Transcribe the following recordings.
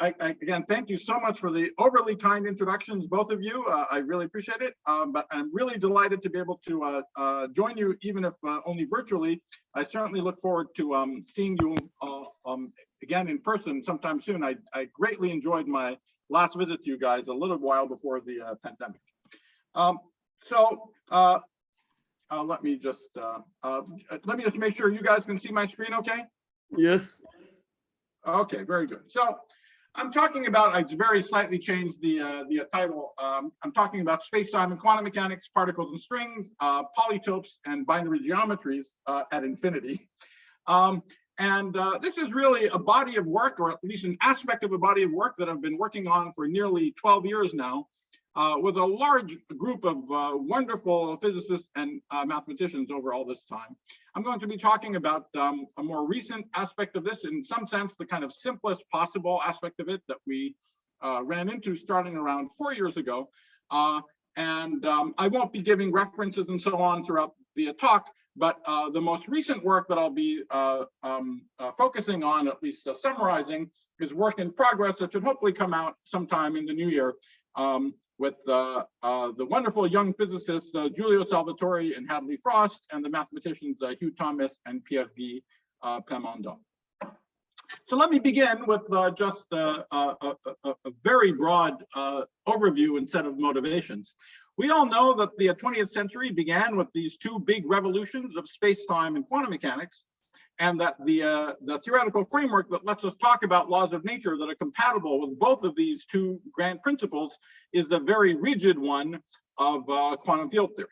Again, thank you so much for the overly kind introductions, both of you. I really appreciate it. But I'm really delighted to be able to join you, even if only virtually. I certainly look forward to seeing you again in person sometime soon. I greatly enjoyed my last visit to you guys a little while before the pandemic. Let me just make sure you guys can see my screen okay? Yes. Okay, very good. So I'm talking about, I very slightly changed the title. I'm talking about space-time and quantum mechanics, particles and strings, polytopes, and binary geometries at infinity. This is really a body of work, or at least an aspect of a body of work that I've been working on for nearly 12 years now, with a large group of wonderful physicists and mathematicians over all this time. I'm going to be talking about a more recent aspect of this, in some sense, the kind of simplest possible aspect of it that we ran into starting around 4 years ago. I won't be giving references and so on throughout the talk, but the most recent work that I'll be focusing on, at least summarizing, is work in progress that should hopefully come out sometime in the new year, with the wonderful young physicists Giulio Salvatore and Hadley Frost, and the mathematicians Hugh Thomas and Pierre Guy Plamondon. So let me begin with just a very broad overview and set of motivations. We all know that the 20th century began with these two big revolutions of space-time and quantum mechanics, and that the theoretical framework that lets us talk about laws of nature that are compatible with both of these two grand principles is the very rigid one of quantum field theory.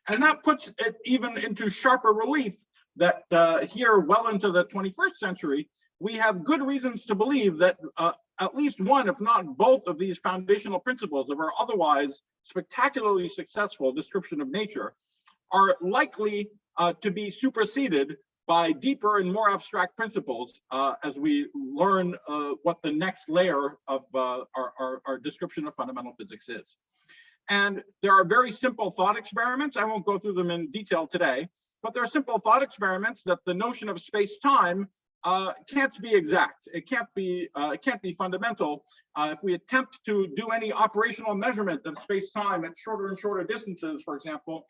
And that puts it even into sharper relief that here, well into the 21st century, we have good reasons to believe that at least one, if not both, of these foundational principles of our otherwise spectacularly successful description of nature are likely to be superseded by deeper and more abstract principles as we learn what the next layer of our description of fundamental physics is. And there are very simple thought experiments. I won't go through them in detail today, but there are simple thought experiments that the notion of space-time can't be exact. It can't be fundamental. If we attempt to do any operational measurement of space-time at shorter and shorter distances, for example,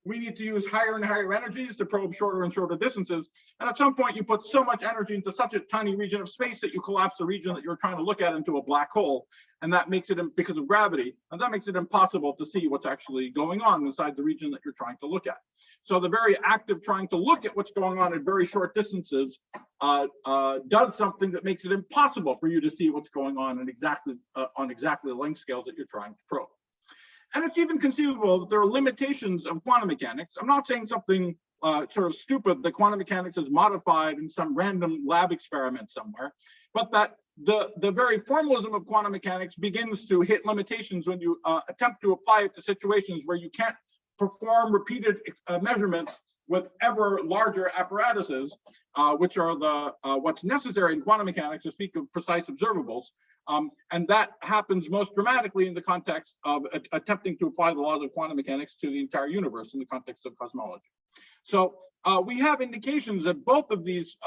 we need to use higher and higher energies to probe shorter and shorter distances. And at some point, you put so much energy into such a tiny region of space that you collapse the region that you're trying to look at into a black hole. And that makes it, because of gravity, and that makes it impossible to see what's actually going on inside the region that you're trying to look at. So the very act of trying to look at what's going on at very short distances does something that makes it impossible for you to see what's going on in exactly the length scales that you're trying to probe. And it's even conceivable that there are limitations of quantum mechanics. I'm not saying something sort of stupid that quantum mechanics is modified in some random lab experiment somewhere, but that the very formalism of quantum mechanics begins to hit limitations when you attempt to apply it to situations where you can't perform repeated measurements with ever larger apparatuses, which are what's necessary in quantum mechanics to speak of precise observables. And that happens most dramatically in the context of attempting to apply the laws of quantum mechanics to the entire universe in the context of cosmology. So we have indications that both of these,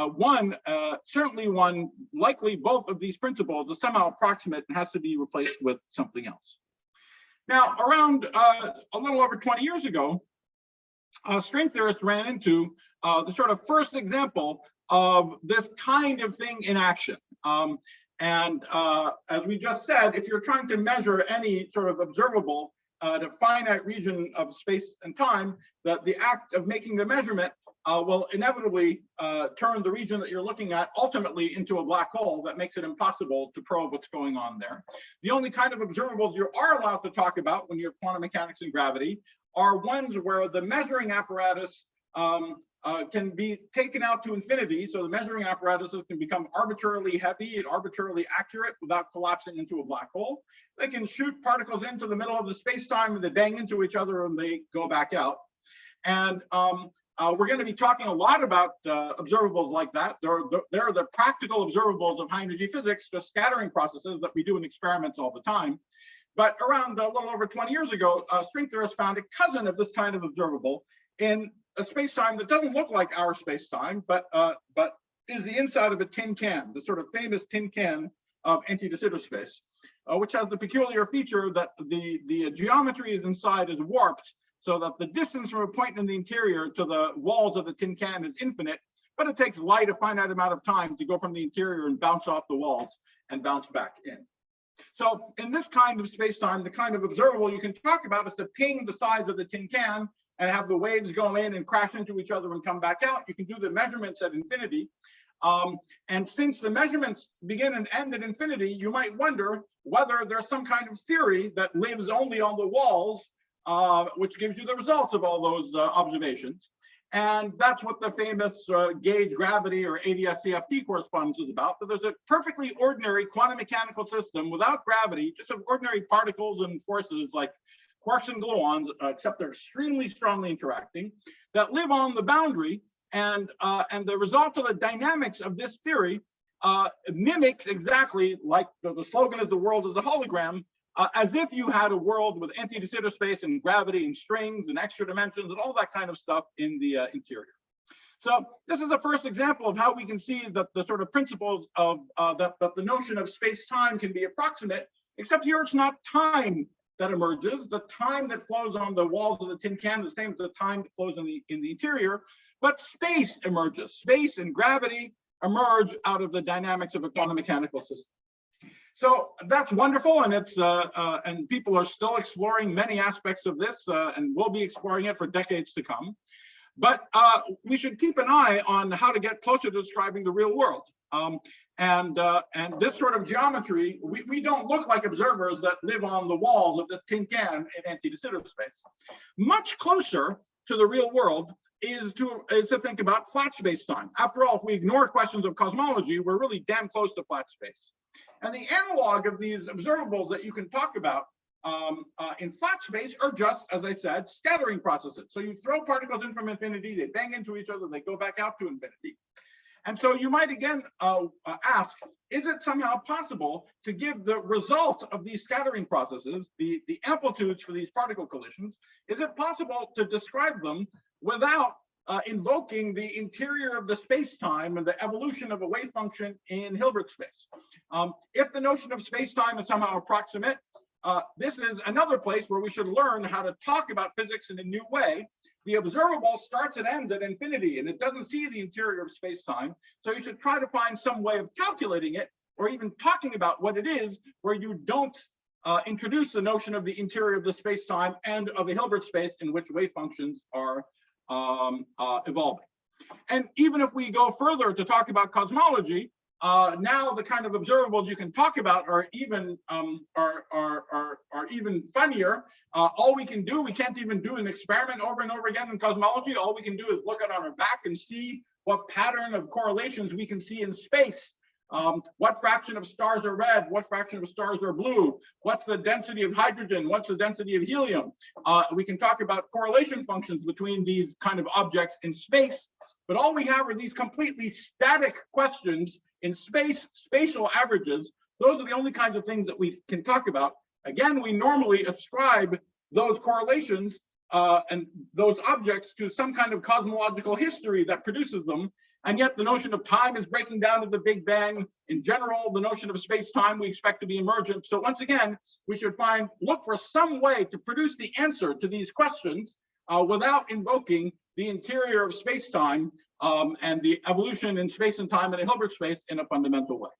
likely both of these principles is somehow approximate and has to be replaced with something else. Now, around a little over 20 years ago, string theorists ran into the sort of first example of this kind of thing in action. As we just said, if you're trying to measure any sort of observable at a finite region of space and time, that the act of making the measurement will inevitably turn the region that you're looking at ultimately into a black hole that makes it impossible to probe what's going on there. The only kind of observables you are allowed to talk about when you have quantum mechanics and gravity are ones where the measuring apparatus can be taken out to infinity. So the measuring apparatuses can become arbitrarily heavy and arbitrarily accurate without collapsing into a black hole. They can shoot particles into the middle of the space-time and they bang into each other and they go back out. And we're going to be talking a lot about observables like that. They're the practical observables of high energy physics, the scattering processes that we do in experiments all the time. But around a little over 20 years ago, string theorists found a cousin of this kind of observable in a space-time that doesn't look like our space-time, but is the inside of a tin can, the sort of famous tin can of empty de Sitter space, which has the peculiar feature that the geometry is inside is warped, so that the distance from a point in the interior to the walls of the tin can is infinite, but it takes light a finite amount of time to go from the interior and bounce off the walls and bounce back in. So in this kind of space-time, the kind of observable you can talk about is to ping the sides of the tin can and have the waves go in and crash into each other and come back out. You can do the measurements at infinity. And since the measurements begin and end at infinity, you might wonder whether there's some kind of theory that lives only on the walls, which gives you the results of all those observations. And that's what the famous gauge gravity or ADS CFT correspondence is about. That there's a perfectly ordinary quantum mechanical system without gravity, just of ordinary particles and forces like quarks and gluons, except they're extremely strongly interacting, that live on the boundary. And the result of the dynamics of this theory mimics exactly, like the slogan is the world is a hologram, as if you had a world with empty de Sitter space and gravity and strings and extra dimensions and all that kind of stuff in the interior. So this is the first example of how we can see that the sort of principles of that the notion of space-time can be approximate, except here it's not time that emerges. The time that flows on the walls of the tin can is the same as the time that flows in the interior, but space emerges. Space and gravity emerge out of the dynamics of a quantum mechanical system. So that's wonderful, and it's and people are still exploring many aspects of this, and will be exploring it for decades to come. But we should keep an eye on how to get closer to describing the real world. And this sort of geometry, we don't look like observers that live on the walls of this tin can in empty de Sitter space. Much closer to the real world is to think about flat space-time. After all, if we ignore questions of cosmology, we're really damn close to flat space. And the analog of these observables that you can talk about in flat space are just, as I said, scattering processes. So you throw particles in from infinity, they bang into each other, they go back out to infinity. And so you might again ask, is it somehow possible to give the result of these scattering processes, the amplitudes for these particle collisions, is it possible to describe them without invoking the interior of the space-time and the evolution of a wave function in Hilbert space? If the notion of space-time is somehow approximate, this is another place where we should learn how to talk about physics in a new way. The observable starts and ends at infinity, and it doesn't see the interior of space-time. So you should try to find some way of calculating it, or even talking about what it is, where you don't introduce the notion of the interior of the space-time and of a Hilbert space in which wave functions are evolving. And even if we go further to talk about cosmology, now the kind of observables you can talk about are even even funnier. All we can do, we can't even do an experiment over and over again in cosmology. All we can do is look at on our back and see what pattern of correlations we can see in space. What fraction of stars are red? What fraction of stars are blue? What's the density of hydrogen? What's the density of helium? We can talk about correlation functions between these kind of objects in space, but all we have are these completely static questions in space, spatial averages. Those are the only kinds of things that we can talk about. Again, we normally ascribe those correlations and those objects to some kind of cosmological history that produces them. And yet the notion of time is breaking down to the Big Bang. In general, the notion of space-time we expect to be emergent. So once again, we should look for some way to produce the answer to these questions without invoking the interior of space-time and the evolution in space and time in a Hilbert space in a fundamental way.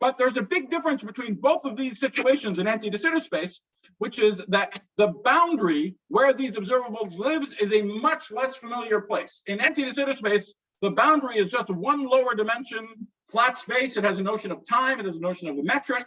But there's a big difference between both of these situations in empty de Sitter space, which is that the boundary where these observables lives is a much less familiar place. In empty de Sitter space, the boundary is just one lower dimension, flat space. It has a notion of time. It has a notion of the metric.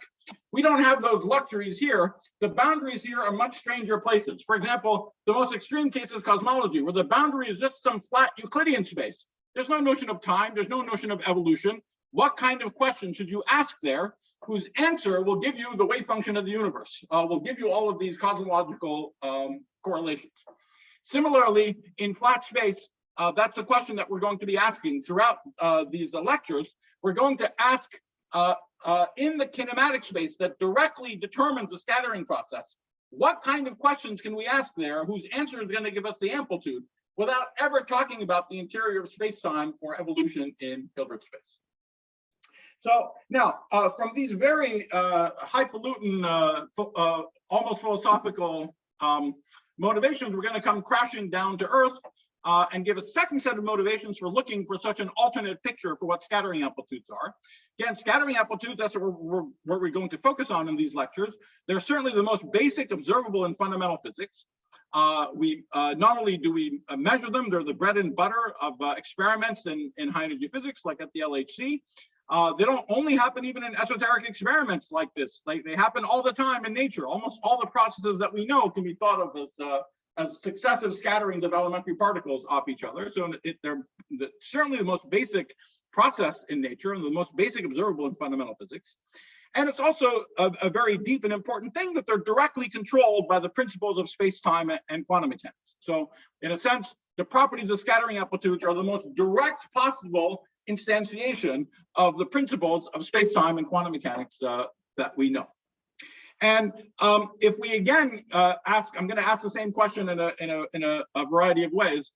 We don't have those luxuries here. The boundaries here are much stranger places. For example, the most extreme case is cosmology, where the boundary is just some flat Euclidean space. There's no notion of time. There's no notion of evolution. What kind of question should you ask there, whose answer will give you the wave function of the universe, will give you all of these cosmological correlations. Similarly, in flat space, that's a question that we're going to be asking throughout these lectures. We're going to ask in the kinematic space that directly determines the scattering process, what kind of questions can we ask there whose answer is going to give us the amplitude without ever talking about the interior of space-time or evolution in Hilbert space. So now, from these very highfalutin, almost philosophical motivations, we're going to come crashing down to earth and give a second set of motivations for looking for such an alternate picture for what scattering amplitudes are. Again, scattering amplitudes, that's what we're going to focus on in these lectures. They're certainly the most basic observable in fundamental physics. Not only do we measure them, they're the bread and butter of experiments in high energy physics, like at the LHC. They don't only happen even in esoteric experiments like this. They happen all the time in nature. Almost all the processes that we know can be thought of as successive scatterings of elementary particles off each other. So they're certainly the most basic process in nature and the most basic observable in fundamental physics. And it's also a very deep and important thing that they're directly controlled by the principles of space-time and quantum mechanics. So in a sense, the properties of scattering amplitudes are the most direct possible instantiation of the principles of space-time and quantum mechanics that we know. And if we again I'm going to ask the same question in a variety of ways.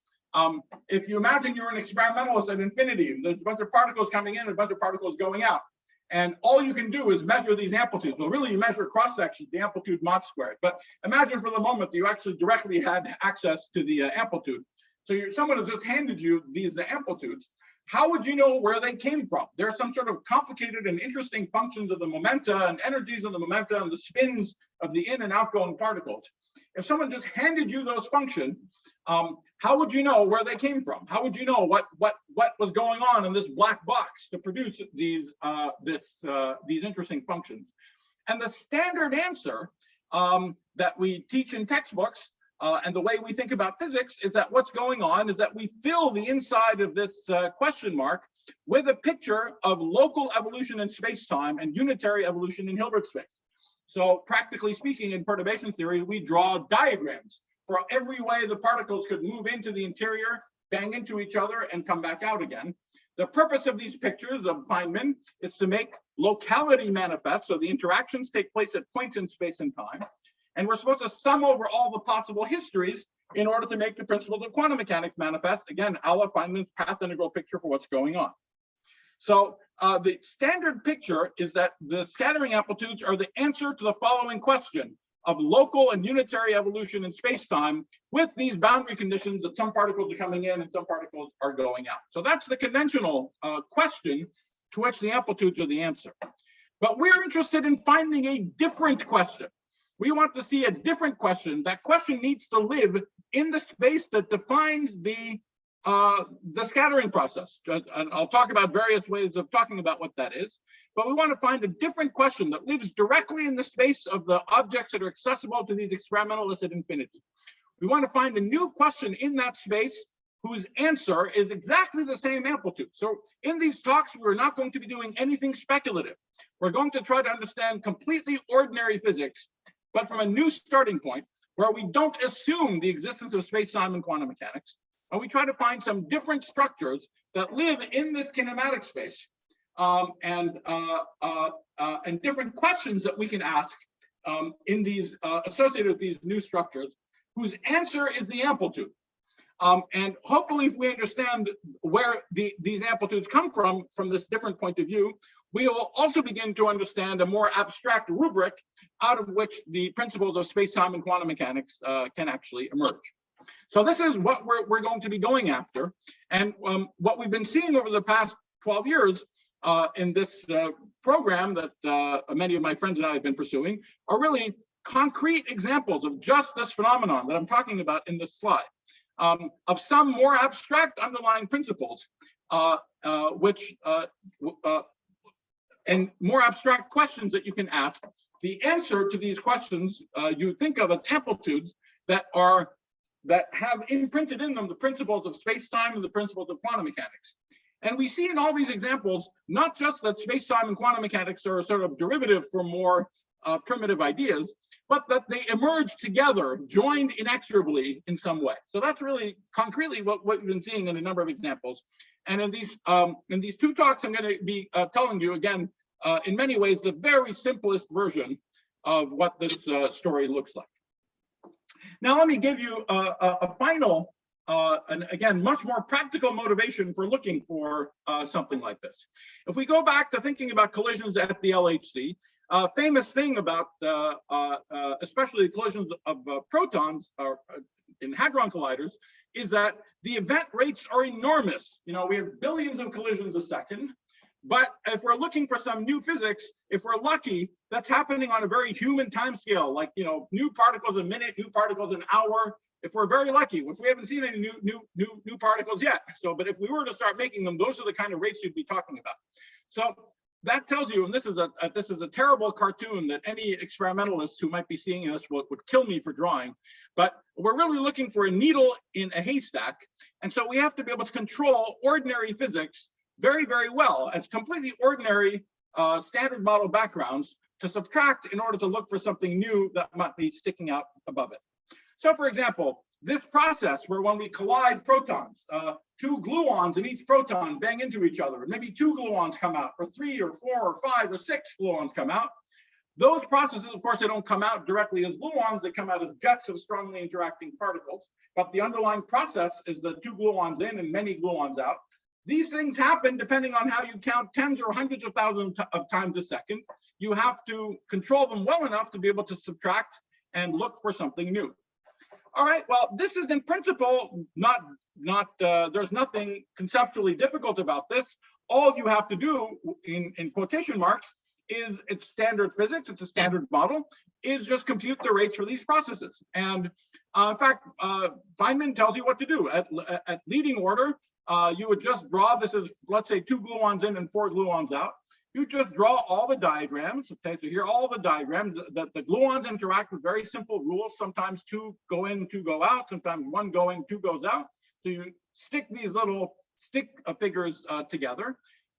If you imagine you're an experimentalist at infinity, there's a bunch of particles coming in and a bunch of particles going out, and all you can do is measure these amplitudes. Well, really, you measure cross sections, the amplitude mod squared. But imagine for the moment that you actually directly had access to the amplitude. So someone has just handed you these amplitudes. How would you know where they came from? There's some sort of complicated and interesting functions of the momenta and energies of the momenta and the spins of the in and outgoing particles. If someone just handed you those functions, how would you know where they came from? How would you know what was going on in this black box to produce these interesting functions? And the standard answer that we teach in textbooks and the way we think about physics is that what's going on is that we fill the inside of this question mark with a picture of local evolution in space-time and unitary evolution in Hilbert space. So practically speaking, in perturbation theory, we draw diagrams for every way the particles could move into the interior, bang into each other, and come back out again. The purpose of these pictures of Feynman is to make locality manifest, so the interactions take place at points in space and time. And we're supposed to sum over all the possible histories in order to make the principles of quantum mechanics manifest, again, a la Feynman's path integral picture for what's going on. So the standard picture is that the scattering amplitudes are the answer to the following question of local and unitary evolution in space-time with these boundary conditions that some particles are coming in and some particles are going out. So that's the conventional question to which the amplitudes are the answer. But we're interested in finding a different question. We want to see a different question. That question needs to live in the space that defines the scattering process. And I'll talk about various ways of talking about what that is. But we want to find a different question that lives directly in the space of the objects that are accessible to these experimentalists at infinity. We want to find a new question in that space whose answer is exactly the same amplitude. So in these talks, we're not going to be doing anything speculative. We're going to try to understand completely ordinary physics, but from a new starting point where we don't assume the existence of space-time and quantum mechanics, and we try to find some different structures that live in this kinematic space and different questions that we can ask in these associated with these new structures, whose answer is the amplitude. And hopefully, if we understand where these amplitudes come from this different point of view, we will also begin to understand a more abstract rubric out of which the principles of space-time and quantum mechanics can actually emerge. So this is what we're going to be going after. And what we've been seeing over the past 12 years in this program that many of my friends and I have been pursuing are really concrete examples of just this phenomenon that I'm talking about in this slide, of some more abstract underlying principles, and more abstract questions that you can ask. The answer to these questions you think of as amplitudes that have imprinted in them the principles of space-time and the principles of quantum mechanics. And we see in all these examples, not just that space-time and quantum mechanics are a sort of derivative from more primitive ideas, but that they emerge together, joined inexorably in some way. So that's really concretely what we've been seeing in a number of examples. And in these two talks, I'm going to be telling you again, in many ways, the very simplest version of what this story looks like. Now, let me give you a final and again, much more practical motivation for looking for something like this. If we go back to thinking about collisions at the LHC, famous thing about especially collisions of protons in hadron colliders is that the event rates are enormous. You know, we have billions of collisions a second. But if we're looking for some new physics, if we're lucky, that's happening on a very human time scale, like, you know, new particles a minute, new particles an hour. If we're very lucky, if we haven't seen any new particles yet. So, but if we were to start making them, those are the kind of rates you'd be talking about. So that tells you, and this is a terrible cartoon that any experimentalist who might be seeing this would kill me for drawing. But we're really looking for a needle in a haystack, and so we have to be able to control ordinary physics very, very well as completely ordinary standard model backgrounds to subtract in order to look for something new that might be sticking out above it. So for example, this process where when we collide protons, two gluons in each proton bang into each other, maybe two gluons come out, or 3 or 4 or 5 or 6 gluons come out. Those processes, of course, they don't come out directly as gluons, they come out as jets of strongly interacting particles. But the underlying process is the two gluons in and many gluons out. These things happen depending on how you count tens or hundreds of thousands of times a second. You have to control them well enough to be able to subtract and look for something new. All right, well, this is in principle there's nothing conceptually difficult about this. All you have to do in quotation marks is, it's standard physics, it's a standard model, is just compute the rates for these processes. And in fact, Feynman tells you what to do. At leading order, you would just draw, this is, let's say, 2 gluons in and 4 gluons out. You just draw all the diagrams. Okay, so here are all the diagrams that the gluons interact with very simple rules. Sometimes 2 go in, 2 go out. Sometimes 1 go in, 2 goes out. So you stick these little stick figures together.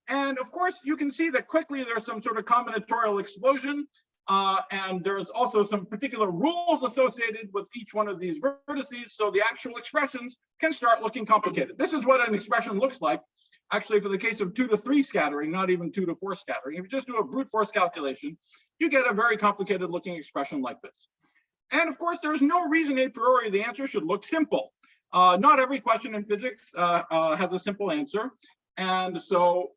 And of course, you can see that quickly there's some sort of combinatorial explosion. And there's also some particular rules associated with each one of these vertices. So the actual expressions can start looking complicated. This is what an expression looks like. Actually, for the case of 2 to 3 scattering, not even 2 to 4 scattering, if you just do a brute force calculation, you get a very complicated looking expression like this. And of course, there's no reason a priori the answer should look simple. Not every question in physics has a simple answer. And so,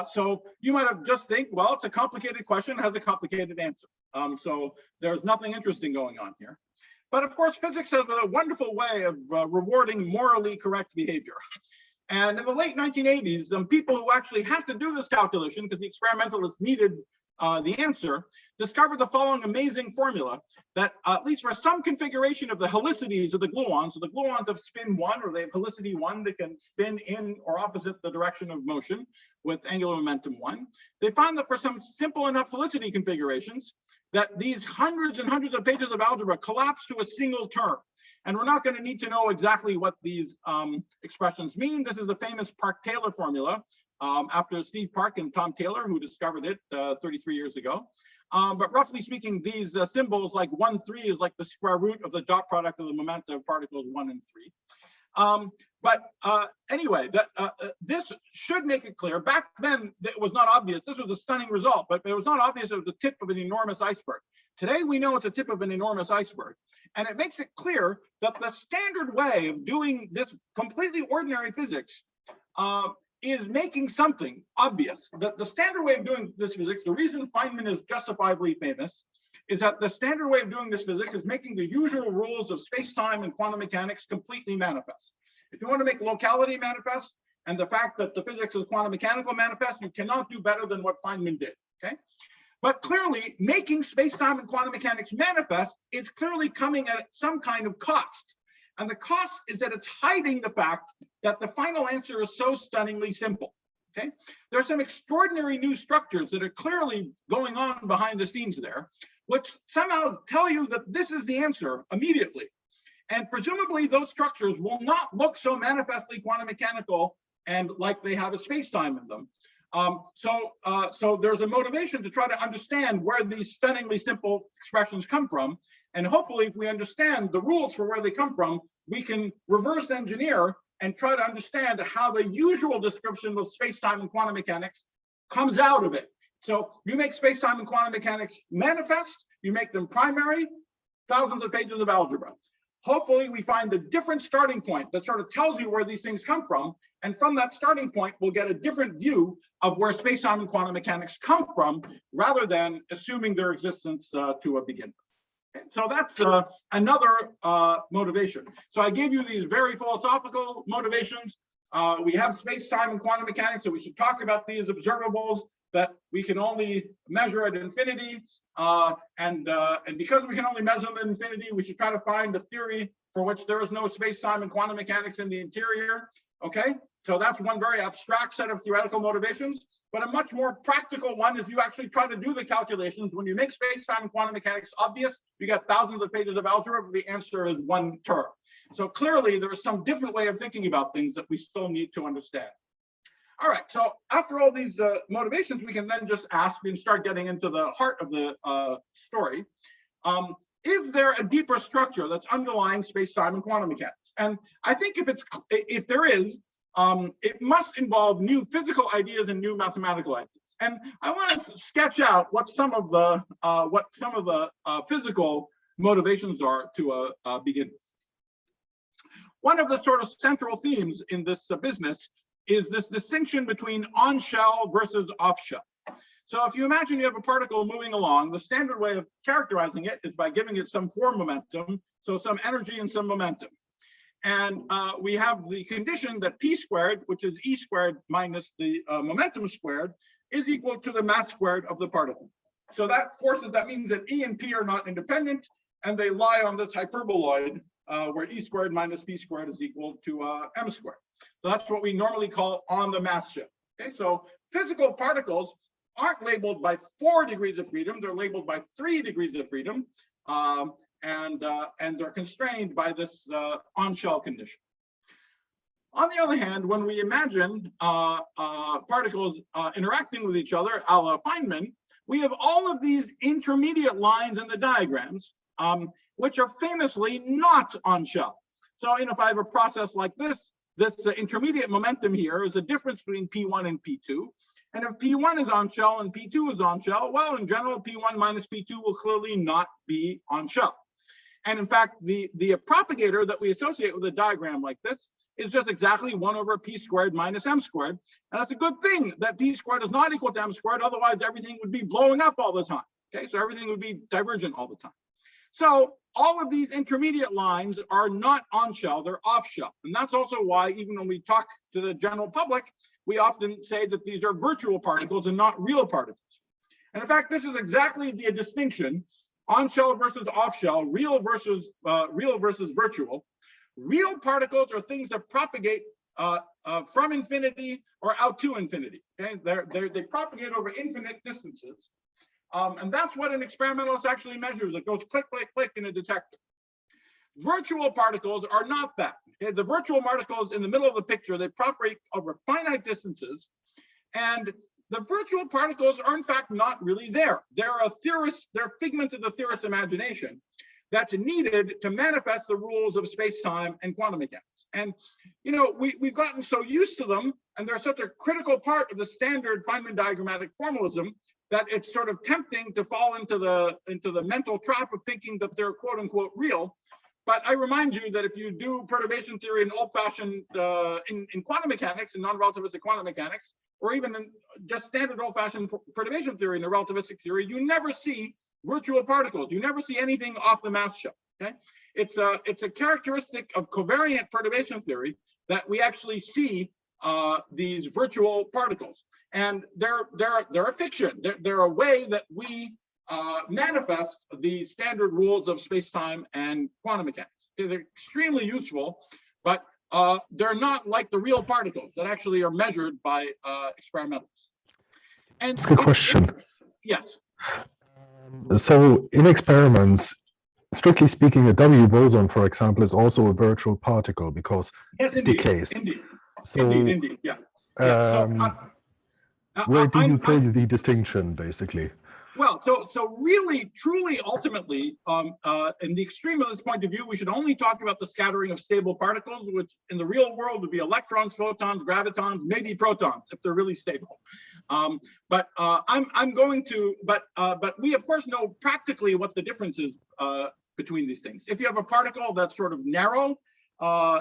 so you might have just think, well, it's a complicated question, it has a complicated answer. So there's nothing interesting going on here. But of course, physics has a wonderful way of rewarding morally correct behavior. And in the late 1980s, some people who actually had to do this calculation because the experimentalists needed the answer, discovered the following amazing formula that at least for some configuration of the helicities of the gluons, so the gluons have spin 1 or they have helicity 1, they can spin in or opposite the direction of motion with angular momentum 1. They found that for some simple enough helicity configurations that these hundreds and hundreds of pages of algebra collapse to a single term. And we're not going to need to know exactly what these expressions mean. This is the famous Park-Taylor formula after Steve Park and Tom Taylor, who discovered it 33 years ago. But roughly speaking, these symbols like 1, 3 is like the square root of the dot product of the momenta of particles 1 and 3. Anyway, this should make it clear. Back then, it was not obvious. This was a stunning result, but it was not obvious it was the tip of an enormous iceberg. Today, we know it's a tip of an enormous iceberg. And it makes it clear that the standard way of doing this completely ordinary physics is making something obvious. The standard way of doing this physics, the reason Feynman is justifiably famous, is that the standard way of doing this physics is making the usual rules of space-time and quantum mechanics completely manifest. If you want to make locality manifest, and the fact that the physics is quantum mechanical manifest, you cannot do better than what Feynman did, okay? But clearly, making space-time and quantum mechanics manifest is clearly coming at some kind of cost. And the cost is that it's hiding the fact that the final answer is so stunningly simple, okay? There are some extraordinary new structures that are clearly going on behind the scenes there, which somehow tell you that this is the answer immediately. And presumably those structures will not look so manifestly quantum mechanical and like they have a space-time in them. So there's a motivation to try to understand where these stunningly simple expressions come from. And hopefully, if we understand the rules for where they come from, we can reverse engineer and try to understand how the usual description of space-time and quantum mechanics comes out of it. So you make space-time and quantum mechanics manifest, you make them primary, thousands of pages of algebra. hopefully we find a different starting point that sort of tells you where these things come from. And from that starting point, we'll get a different view of where space-time and quantum mechanics come from, rather than assuming their existence to a begin with. Okay, so that's another motivation. So I gave you these very philosophical motivations. We have space-time and quantum mechanics, so we should talk about these observables that we can only measure at infinity. And because we can only measure them at infinity, we should try to find a theory for which there is no space-time and quantum mechanics in the interior. Okay, so that's one very abstract set of theoretical motivations, but a much more practical one is you actually try to do the calculations. When you make space-time and quantum mechanics obvious, you get thousands of pages of algebra, but the answer is one term. So clearly there is some different way of thinking about things that we still need to understand. All right, so after all these motivations, we can then just ask and start getting into the heart of the story. Is there a deeper structure that's underlying space-time and quantum mechanics? And I think if there is, it must involve new physical ideas and new mathematical ideas. And I want to sketch out what some of the physical motivations are to begin with. One of the sort of central themes in this business is this distinction between on-shell versus off-shell. So if you imagine you have a particle moving along, the standard way of characterizing it is by giving it some form momentum, so some energy and some momentum. And we have the condition that p squared, which is e squared minus the momentum squared, is equal to the mass squared of the particle. So that means that e and p are not independent, and they lie on this hyperboloid where e squared minus p squared is equal to m squared. So that's what we normally call on the mass shell. Okay, so physical particles aren't labeled by 4 degrees of freedom; they're labeled by 3 degrees of freedom, and they're constrained by this on-shell condition. On the other hand, when we imagine particles interacting with each other, a la Feynman, we have all of these intermediate lines in the diagrams, which are famously not on-shell. So, if I have a process like this intermediate momentum here is a difference between P1 and P2. And if P1 is on shell and P2 is on shell, well, in general, P1 minus P2 will clearly not be on shell. And in fact, the propagator that we associate with a diagram like this is just exactly 1 over P squared minus M squared. And that's a good thing that P squared is not equal to M squared. Otherwise, everything would be blowing up all the time. Okay, so everything would be divergent all the time. So all of these intermediate lines are not on shell, they're off shell. And that's also why, even when we talk to the general public, we often say that these are virtual particles and not real particles. And in fact, this is exactly the distinction: on shell versus off shell, real versus virtual. Real particles are things that propagate from infinity or out to infinity. Okay, they propagate over infinite distances. And that's what an experimentalist actually measures. It goes click, click, click in a detector. Virtual particles are not that. Okay? The virtual particles in the middle of the picture, they propagate over finite distances. And the virtual particles are in fact not really there. They're a figment of the theorist's imagination that's needed to manifest the rules of space-time and quantum mechanics. And we've gotten so used to them, and they're such a critical part of the standard Feynman diagrammatic formalism, that it's sort of tempting to fall into the mental trap of thinking that they're quote unquote real. But I remind you that if you do perturbation theory in old-fashioned in quantum mechanics, in non-relativistic quantum mechanics, or even in just standard old-fashioned perturbation theory in a relativistic theory, you never see virtual particles. You never see anything off the mass shell. Okay, it's a characteristic of covariant perturbation theory that we actually see these virtual particles, and they're a fiction. They're a way that we manifest the standard rules of space-time and quantum mechanics. They're extremely useful, but they're not like the real particles that actually are measured by experimentalists. And that's a good question. Yes. So in experiments, strictly speaking, a W boson, for example, is also a virtual particle because it decays. Indeed. So, indeed, yeah. Where do you draw the distinction, basically? Well, so really, truly, ultimately, in the extreme of this point of view, we should only talk about the scattering of stable particles, which in the real world would be electrons, photons, gravitons, maybe protons, if they're really stable. But we of course know practically what the difference is between these things. If you have a particle that's sort of narrow,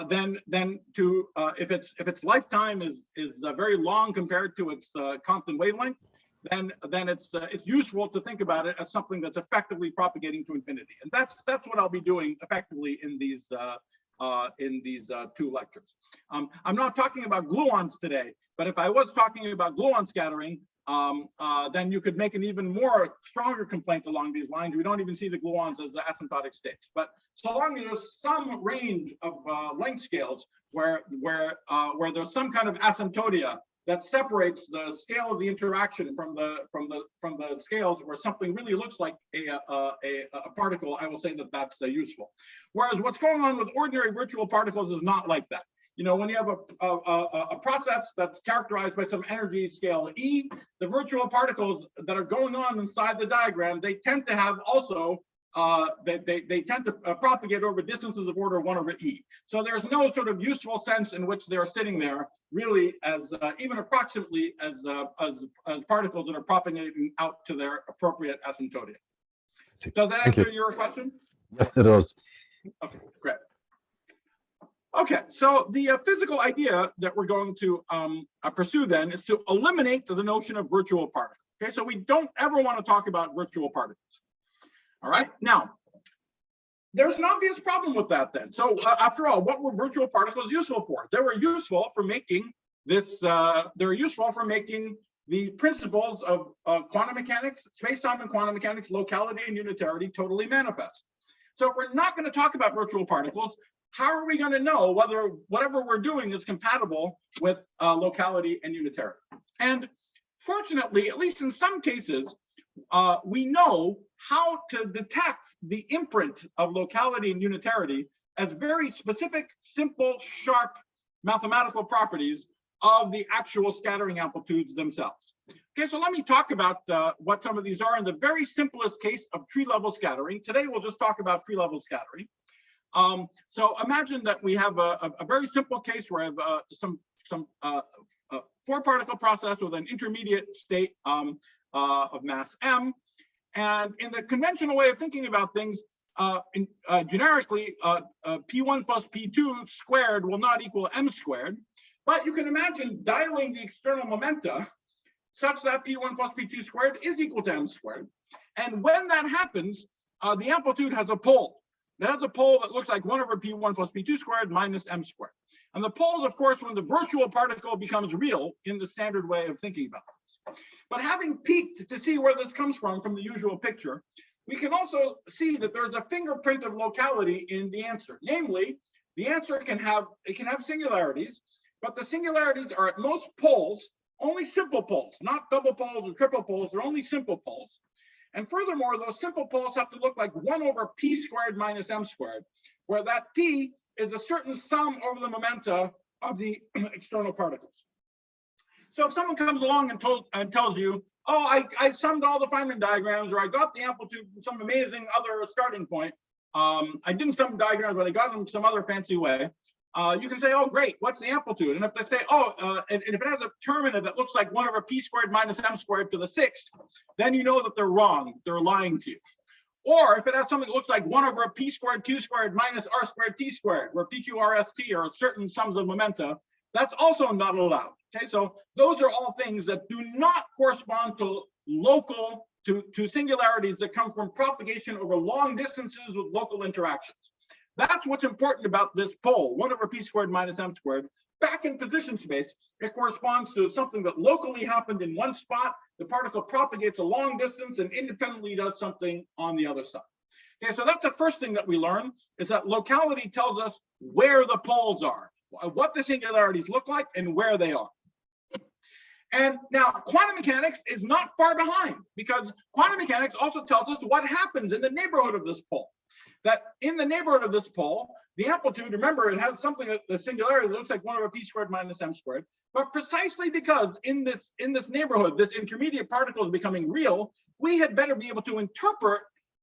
then if its lifetime is very long compared to its constant wavelength, then it's useful to think about it as something that's effectively propagating to infinity. And that's what I'll be doing effectively in these two lectures. I'm not talking about gluons today, but if I was talking about gluon scattering, then you could make an even more stronger complaint along these lines. We don't even see the gluons as the asymptotic states. But so long as there's some range of length scales where there's some kind of asymptotia that separates the scale of the interaction from the scales where something really looks like a particle, I will say that that's useful. Whereas what's going on with ordinary virtual particles is not like that. You know, when you have a process that's characterized by some energy scale E, the virtual particles that are going on inside the diagram, they tend to have also, they tend to propagate over distances of order 1 over E. So there's no sort of useful sense in which they're sitting there really as even approximately as particles that are propagating out to their appropriate asymptotia. Does that answer your question? Yes, it does. Okay, great. Okay, so the physical idea that we're going to pursue then is to eliminate the notion of virtual particles. Okay, so we don't ever want to talk about virtual particles. All right, now, there's an obvious problem with that then. So after all, what were virtual particles useful for? They were useful for making this, they're useful for making the principles of quantum mechanics, space-time and quantum mechanics, locality and unitarity totally manifest. So if we're not going to talk about virtual particles, how are we going to know whether whatever we're doing is compatible with locality and unitarity? And fortunately, at least in some cases, we know how to detect the imprint of locality and unitarity as very specific, simple, sharp mathematical properties of the actual scattering amplitudes themselves. Okay, so let me talk about what some of these are in the very simplest case of tree-level scattering. Today, we'll just talk about tree-level scattering. So imagine that we have a very simple case where I have some 4-particle process with an intermediate state of mass m. And in the conventional way of thinking about things, generically, P1 plus P2 squared will not equal m squared. But you can imagine dialing the external momenta such that P1 plus P2 squared is equal to m squared. And when that happens, the amplitude has a pole. It has a pole that looks like 1 over P1 plus P2 squared minus m squared. And the pole is, of course, when the virtual particle becomes real in the standard way of thinking about this. But having peeked to see where this comes from the usual picture, we can also see that there's a fingerprint of locality in the answer. Namely, the answer can have singularities, but the singularities are at most poles, only simple poles, not double poles or triple poles, they're only simple poles. And furthermore, those simple poles have to look like 1 over P squared minus m squared, where that P is a certain sum over the momenta of the external particles. So if someone comes along and tells you, oh, I summed all the Feynman diagrams, or I got the amplitude from some amazing other starting point. I didn't sum diagrams, but I got them some other fancy way. You can say, oh, great, what's the amplitude? And if they say, oh, and if it has a term in it that looks like 1 over P squared minus m squared to the 6th, then you know that they're wrong, they're lying to you. Or if it has something that looks like 1 over P squared Q squared minus R squared T squared, where P, Q, R, S, T are certain sums of momenta, that's also not allowed. Okay, so those are all things that do not correspond to local, to singularities that come from propagation over long distances with local interactions. That's what's important about this pole, 1 over P squared minus m squared. Back in position space, it corresponds to something that locally happened in one spot. The particle propagates a long distance and independently does something on the other side. Okay, so that's the first thing that we learn, is that locality tells us where the poles are, what the singularities look like, and where they are. And now quantum mechanics is not far behind, because quantum mechanics also tells us what happens in the neighborhood of this pole. That in the neighborhood of this pole, the amplitude, remember, it has something that the singularity that looks like 1 over P squared minus m squared. But precisely because in this neighborhood, this intermediate particle is becoming real, we had better be able to interpret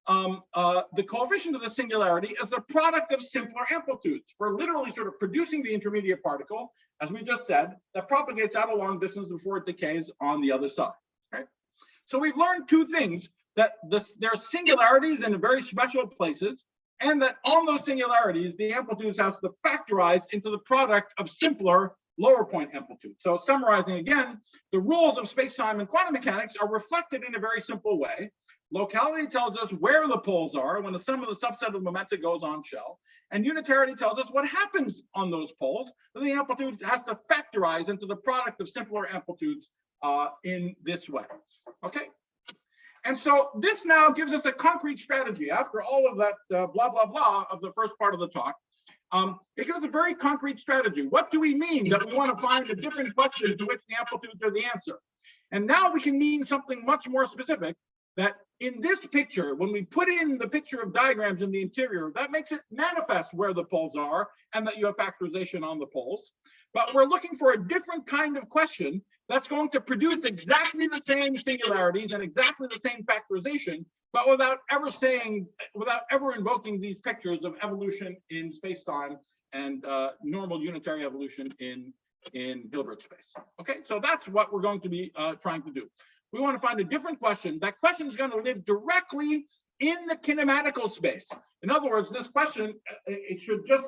the coefficient of the singularity as the product of simpler amplitudes for literally sort of producing the intermediate particle, as we just said, that propagates out a long distance before it decays on the other side. Right? So we've learned two things, that there are singularities in very special places, and that on those singularities, the amplitudes have to factorize into the product of simpler lower point amplitudes. So summarizing again, the rules of space-time and quantum mechanics are reflected in a very simple way. Locality tells us where the poles are when the sum of the subset of the momenta goes on shell. And unitarity tells us what happens on those poles. And the amplitude has to factorize into the product of simpler amplitudes in this way. Okay? And so this now gives us a concrete strategy. After all of that blah, blah, blah of the first part of the talk, it gives us a very concrete strategy. What do we mean that we want to find a different question to which the amplitudes are the answer? And now we can mean something much more specific, that in this picture, when we put in the picture of diagrams in the interior, that makes it manifest where the poles are and that you have factorization on the poles. But we're looking for a different kind of question that's going to produce exactly the same singularities and exactly the same factorization, but without ever invoking these pictures of evolution in space-time and normal unitary evolution in Hilbert space. Okay, so that's what we're going to be trying to do. We want to find a different question. That question is going to live directly in the kinematical space. In other words, this question, it should just,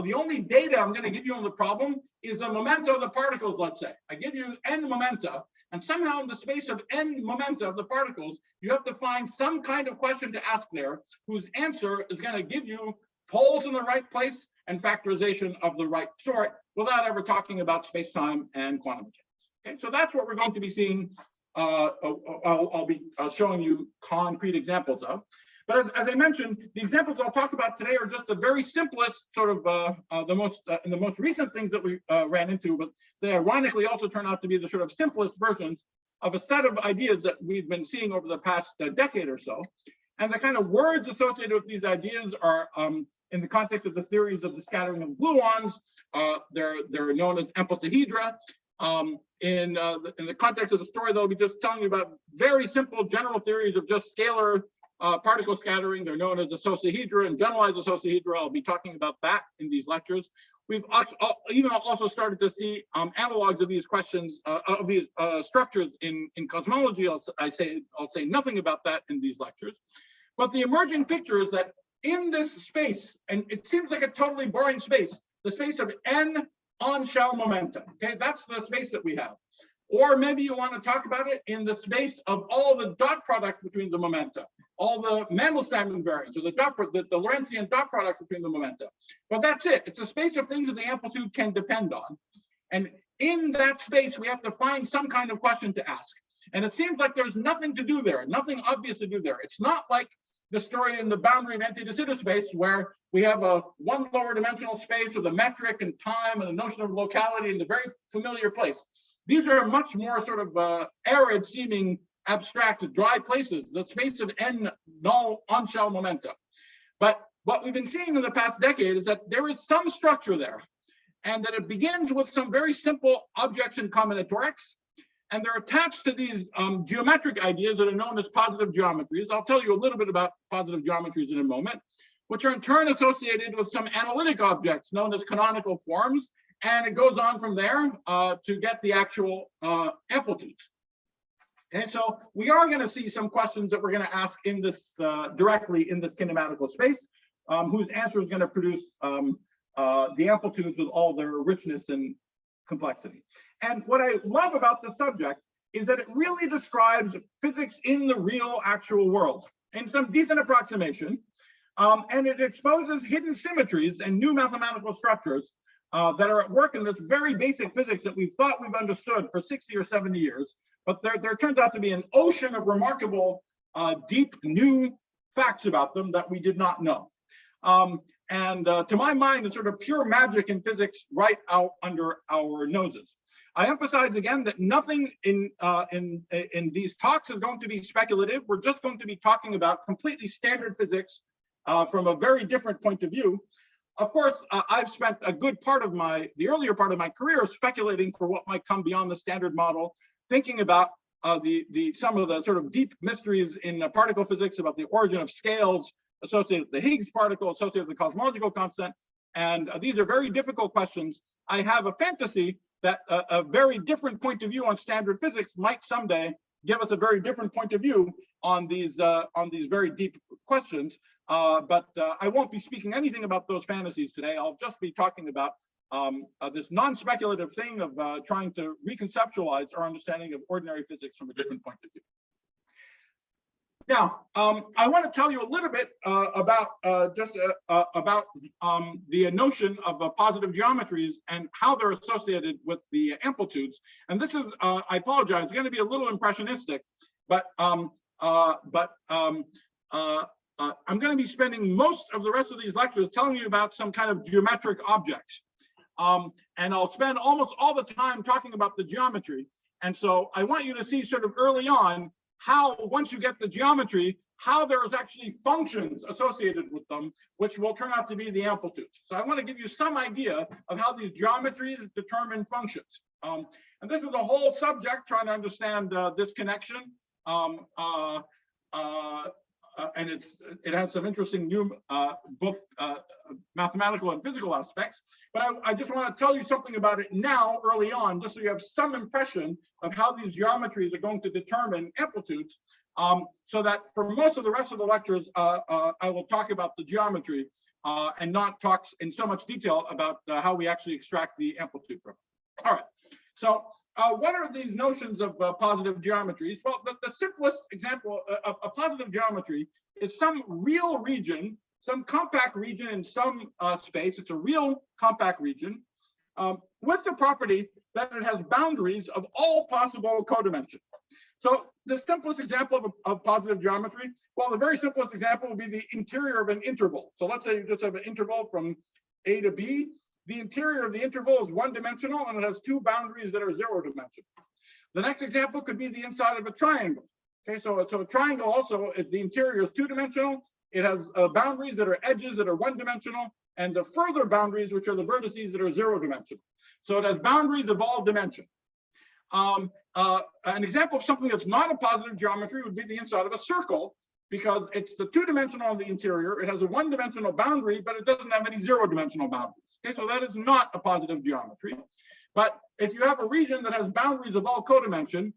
the only data I'm going to give you on the problem is the momenta of the particles, let's say. I give you n momenta, and somehow in the space of n momenta of the particles, you have to find some kind of question to ask there, whose answer is going to give you poles in the right place and factorization of the right sort, without ever talking about space-time and quantum mechanics. Okay, so that's what we're going to be seeing. I'll be showing you concrete examples of. But as I mentioned, the examples I'll talk about today are just the very simplest, sort of the most recent things that we ran into, but they ironically also turn out to be the sort of simplest versions of a set of ideas that we've been seeing over the past decade or so. And the kind of words associated with these ideas are, in the context of the theories of the scattering of gluons, they're known as amplituhedra. In the context of the story, they'll be just telling you about very simple general theories of just scalar particle scattering. They're known as associahedra and generalized associahedra. I'll be talking about that in these lectures. We've even also started to see analogs of these questions, of these structures in cosmology. I'll say nothing about that in these lectures. But the emerging picture is that in this space, and it seems like a totally boring space, the space of n on-shell momenta, okay? That's the space that we have. Or maybe you want to talk about it in the space of all the dot products between the momenta, all the Mandelstam invariants, or the Lorentzian dot products between the momenta. But that's it. It's a space of things that the amplitude can depend on. And in that space, we have to find some kind of question to ask. And it seems like there's nothing to do there, nothing obvious to do there. It's not like the story in the boundary of anti-de Sitter space, where we have a one lower dimensional space with a metric and time and a notion of locality in the very familiar place. These are much more sort of arid seeming, abstract, dry places, the space of n null on-shell momenta. But what we've been seeing in the past decade is that there is some structure there, and that it begins with some very simple objects in combinatorics, and they're attached to these geometric ideas that are known as positive geometries. I'll tell you a little bit about positive geometries in a moment, which are in turn associated with some analytic objects known as canonical forms. And it goes on from there to get the actual amplitudes. And so we are going to see some questions that we're going to ask in this directly in this kinematical space, whose answer is going to produce the amplitudes with all their richness and complexity. And what I love about the subject is that it really describes physics in the real actual world in some decent approximation. And it exposes hidden symmetries and new mathematical structures that are at work in this very basic physics that we've thought we've understood for 60 or 70 years. But there turns out to be an ocean of remarkable, deep, new facts about them that we did not know. And to my mind, it's sort of pure magic in physics right out under our noses. I emphasize again that nothing in these talks is going to be speculative. We're just going to be talking about completely standard physics from a very different point of view. Of course, I've spent a good part of the earlier part of my career speculating for what might come beyond the standard model, thinking about some of the sort of deep mysteries in particle physics about the origin of scales associated with the Higgs particle, associated with the cosmological constant. And these are very difficult questions. I have a fantasy that a very different point of view on standard physics might someday give us a very different point of view on these very deep questions. but I won't be speaking anything about those fantasies today. I'll just be talking about this non-speculative thing of trying to reconceptualize our understanding of ordinary physics from a different point of view. Now, I want to tell you a little bit about the notion of positive geometries and how they're associated with the amplitudes. And this is, I apologize, it's going to be a little impressionistic, but I'm going to be spending most of the rest of these lectures telling you about some kind of geometric objects. And I'll spend almost all the time talking about the geometry. And so I want you to see sort of early on how, once you get the geometry, how there is actually functions associated with them, which will turn out to be the amplitudes. So I want to give you some idea of how these geometries determine functions. And this is a whole subject, trying to understand this connection. And it has some interesting new, both mathematical and physical aspects. But I just want to tell you something about it now, early on, just so you have some impression of how these geometries are going to determine amplitudes, so that for most of the rest of the lectures, I will talk about the geometry and not talk in so much detail about how we actually extract the amplitude from it. All right, so what are these notions of positive geometries? Well, the simplest example of a positive geometry is some real region, some compact region in some space. It's a real compact region with the property that it has boundaries of all possible codimension. So the simplest example of positive geometry, well, the very simplest example would be the interior of an interval. So let's say you just have an interval from A to B. The interior of the interval is one-dimensional and it has two boundaries that are zero-dimensional. The next example could be the inside of a triangle. Okay, so a triangle also, if the interior is two-dimensional, it has boundaries that are edges that are one-dimensional, and the further boundaries, which are the vertices that are zero-dimensional. So it has boundaries of all dimension. An example of something that's not a positive geometry would be the inside of a circle, because it's the two-dimensional on the interior, it has a one-dimensional boundary, but it doesn't have any zero-dimensional boundaries. Okay, so that is not a positive geometry. But if you have a region that has boundaries of all codimension,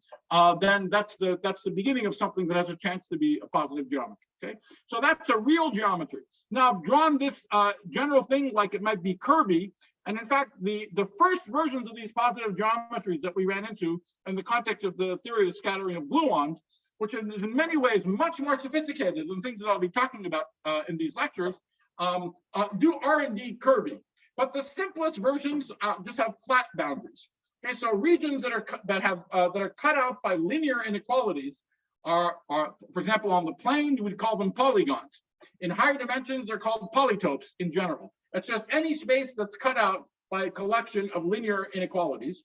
then that's the beginning of something that has a chance to be a positive geometry. Okay, so that's a real geometry. Now I've drawn this general thing like it might be curvy, and in fact, the first versions of these positive geometries that we ran into in the context of the theory of scattering of gluons, which is in many ways much more sophisticated than things that I'll be talking about in these lectures, are indeed curvy. But the simplest versions just have flat boundaries. Okay, so regions that are cut out by linear inequalities are, for example, on the plane, you would call them polygons. In higher dimensions, they're called polytopes in general. It's just any space that's cut out by a collection of linear inequalities.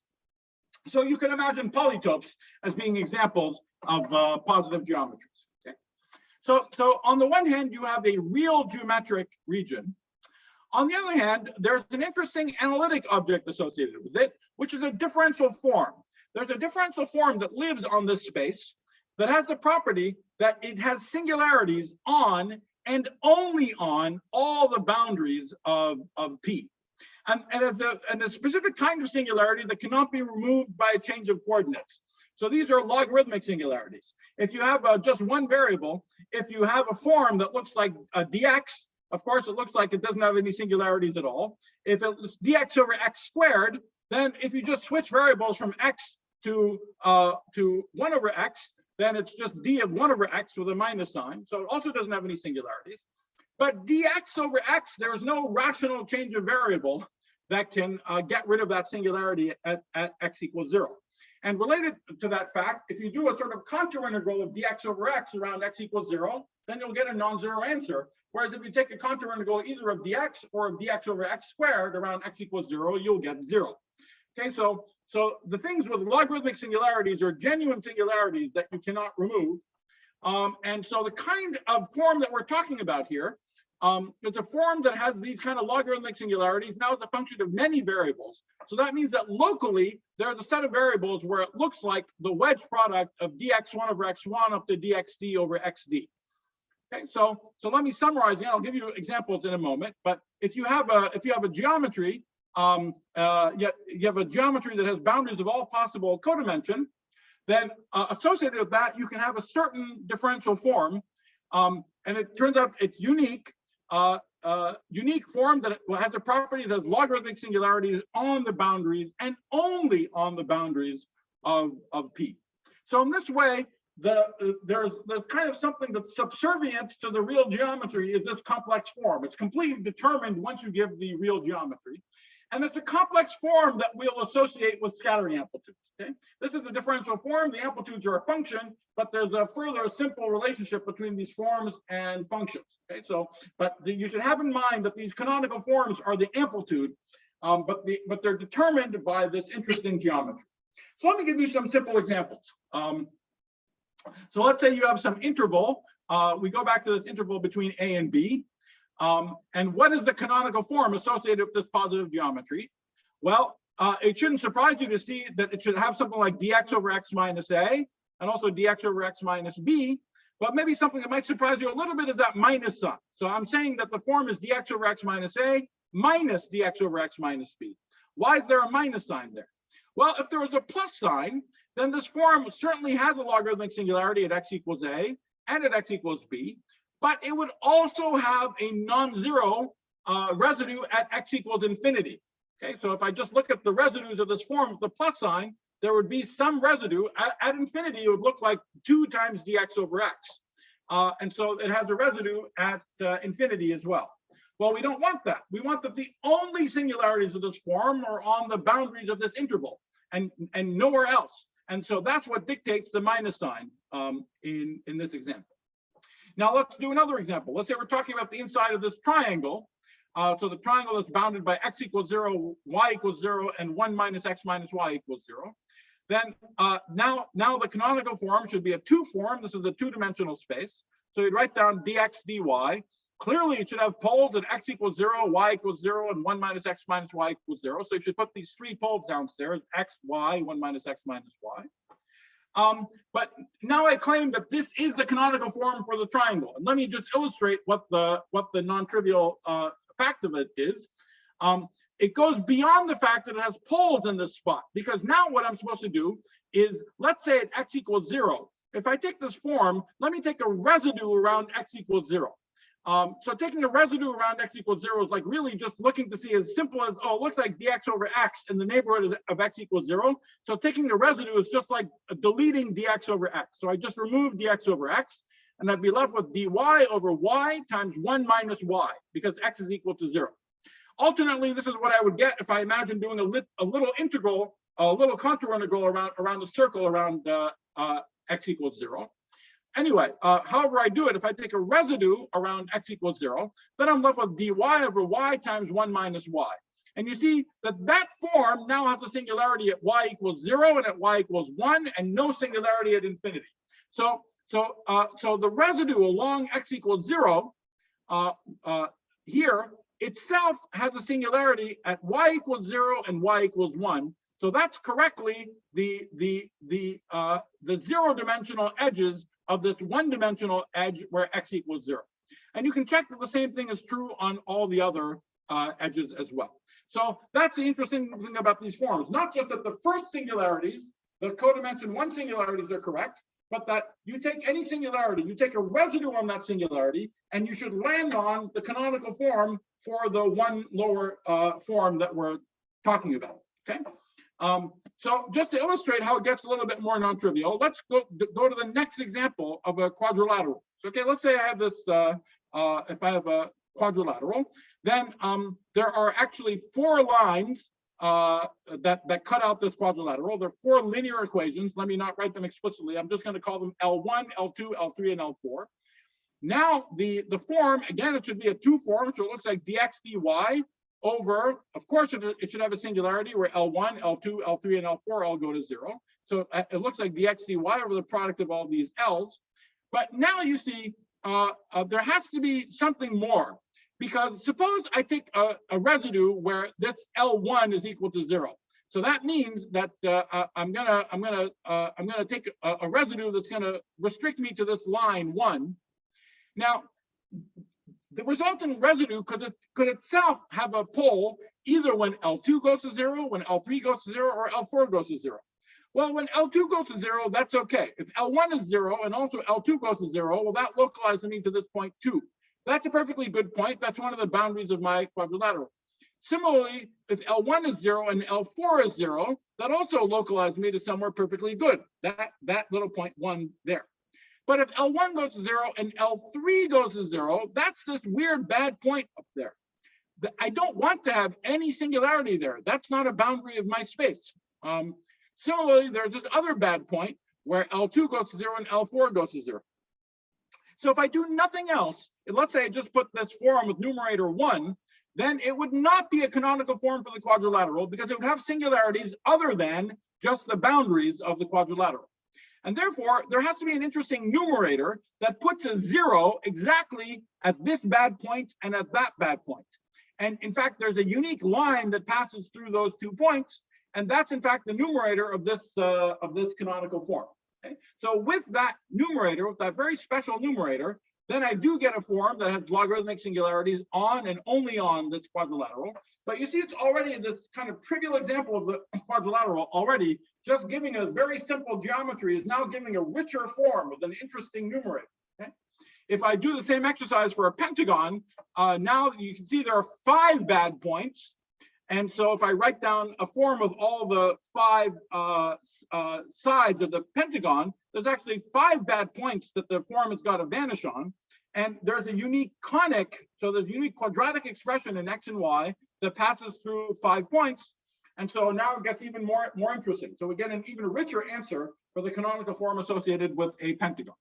So you can imagine polytopes as being examples of positive geometries. Okay? So on the one hand, you have a real geometric region. On the other hand, there's an interesting analytic object associated with it, which is a differential form. There's a differential form that lives on this space that has the property that it has singularities on and only on all the boundaries of P. And a specific kind of singularity that cannot be removed by a change of coordinates. So these are logarithmic singularities. If you have just one variable, if you have a form that looks like a dx, of course, it looks like it doesn't have any singularities at all. If it's dx over x squared, then if you just switch variables from x to 1 over x, then it's just d of 1 over x with a minus sign. So it also doesn't have any singularities. But dx over x, there is no rational change of variable that can get rid of that singularity at x equals 0. And related to that fact, if you do a sort of contour integral of dx over x around x equals 0, then you'll get a non-zero answer. Whereas if you take a contour integral either of dx or of dx over x squared around x equals 0, you'll get 0. Okay, so the things with logarithmic singularities are genuine singularities that you cannot remove. And so the kind of form that we're talking about here is a form that has these kind of logarithmic singularities. Now it's a function of many variables. So that means that locally, there's a set of variables where it looks like the wedge product of dx1 over x1 up to dxd over xd. Okay, so let me summarize, and I'll give you examples in a moment. But if you have a geometry, you have a geometry that has boundaries of all possible codimension, then associated with that, you can have a certain differential form. and it turns out it's unique, unique form that has a property that has logarithmic singularities on the boundaries and only on the boundaries of P. So in this way, there's kind of something that's subservient to the real geometry is this complex form. It's completely determined once you give the real geometry. And it's a complex form that we'll associate with scattering amplitudes. Okay, this is a differential form. The amplitudes are a function, but there's a further simple relationship between these forms and functions. Okay, so but you should have in mind that these canonical forms are the amplitude, but they're determined by this interesting geometry. So let me give you some simple examples. So let's say you have some interval. We go back to this interval between A and B. And what is the canonical form associated with this positive geometry? Well, it shouldn't surprise you to see that it should have something like dx over x minus a, and also dx over x minus b. But maybe something that might surprise you a little bit is that minus sign. So I'm saying that the form is dx over x minus a minus dx over x minus b. Why is there a minus sign there? Well, if there was a plus sign, then this form certainly has a logarithmic singularity at x equals a and at x equals b. But it would also have a non-zero residue at x equals infinity. Okay, so if I just look at the residues of this form with the plus sign, there would be some residue at infinity. It would look like 2 times dx over x. And so it has a residue at infinity as well. Well, we don't want that. We want that the only singularities of this form are on the boundaries of this interval and nowhere else. And so that's what dictates the minus sign in this example. Now let's do another example. Let's say we're talking about the inside of this triangle. So the triangle is bounded by x equals 0, y equals 0, and 1 minus x minus y equals 0. Then now the canonical form should be a 2 form. This is a 2-dimensional space. So you'd write down dx dy. Clearly it should have poles at x equals 0, y equals 0, and 1 minus x minus y equals 0. So you should put these 3 poles downstairs, x, y, 1 minus x minus y. But now I claim that this is the canonical form for the triangle. And let me just illustrate what the non-trivial fact of it is. It goes beyond the fact that it has poles in this spot, because now what I'm supposed to do is, let's say at x equals 0. If I take this form, let me take a residue around x equals 0. So taking a residue around x equals 0 is like really just looking to see as simple as, oh, it looks like dx over x in the neighborhood of x equals 0. So taking the residue is just like deleting dx over x. So I just remove dx over x, and I'd be left with dy over y times 1 minus y, because x is equal to 0. Alternately, this is what I would get if I imagine doing a little integral, a little contour integral around the circle around x equals 0. Anyway, however I do it, if I take a residue around x equals 0, then I'm left with dy over y times 1 minus y. And you see that that form now has a singularity at y equals 0 and at y equals 1, and no singularity at infinity. So the residue along x equals 0 here itself has a singularity at y equals 0 and y equals 1. So that's correctly the 0-dimensional edges of this 1-dimensional edge where x equals 0. And you can check that the same thing is true on all the other edges as well. So that's the interesting thing about these forms, not just that the first singularities, the codimension 1 singularities are correct, but that you take any singularity, you take a residue on that singularity, and you should land on the canonical form for the one lower form that we're talking about, okay? So just to illustrate how it gets a little bit more non-trivial, let's go to the next example of a quadrilateral. So, okay, let's say I have this, if I have a quadrilateral, then there are actually 4 lines that cut out this quadrilateral. There are 4 linear equations. Let me not write them explicitly. I'm just going to call them L1, L2, L3, and L4. Now, the form, again, it should be a 2 form, so it looks like dx dy over, of course, it should have a singularity where L1, L2, L3, and L4 all go to 0. So it looks like dx dy over the product of all these L's. But now you see there has to be something more, because suppose I take a residue where this L1 is equal to 0. So that means that I'm gonna take a residue that's gonna restrict me to this line 1. Now, the resultant residue could itself have a pole either when L2 goes to 0, when L3 goes to 0, or L4 goes to 0. Well, when L2 goes to 0, that's okay. If L1 is 0 and also L2 goes to 0, well, that localizes me to this point too. That's a perfectly good point. That's one of the boundaries of my quadrilateral. Similarly, if L1 is 0 and L4 is 0, that also localizes me to somewhere perfectly good. That little point 1 there. But if L1 goes to 0 and L3 goes to 0, that's this weird bad point up there. I don't want to have any singularity there. That's not a boundary of my space. Similarly, there's this other bad point where L2 goes to 0 and L4 goes to 0. So if I do nothing else, let's say I just put this form with numerator 1, then it would not be a canonical form for the quadrilateral because it would have singularities other than just the boundaries of the quadrilateral. And therefore, there has to be an interesting numerator that puts a 0 exactly at this bad point and at that bad point. And in fact, there's a unique line that passes through those 2 points, and that's in fact the numerator of this canonical form. Okay? So with that numerator, with that very special numerator, then I do get a form that has logarithmic singularities on and only on this quadrilateral. But you see, it's already this kind of trivial example of the quadrilateral already. Just giving a very simple geometry is now giving a richer form with an interesting numerator. Okay? If I do the same exercise for a pentagon, now you can see there are 5 bad points. And so if I write down a form of all the 5 sides of the pentagon, there's actually 5 bad points that the form has got to vanish on. And there's a unique conic, so there's a unique quadratic expression in x and y that passes through 5 points. And so now it gets even more interesting. So we get an even richer answer for the canonical form associated with a pentagon.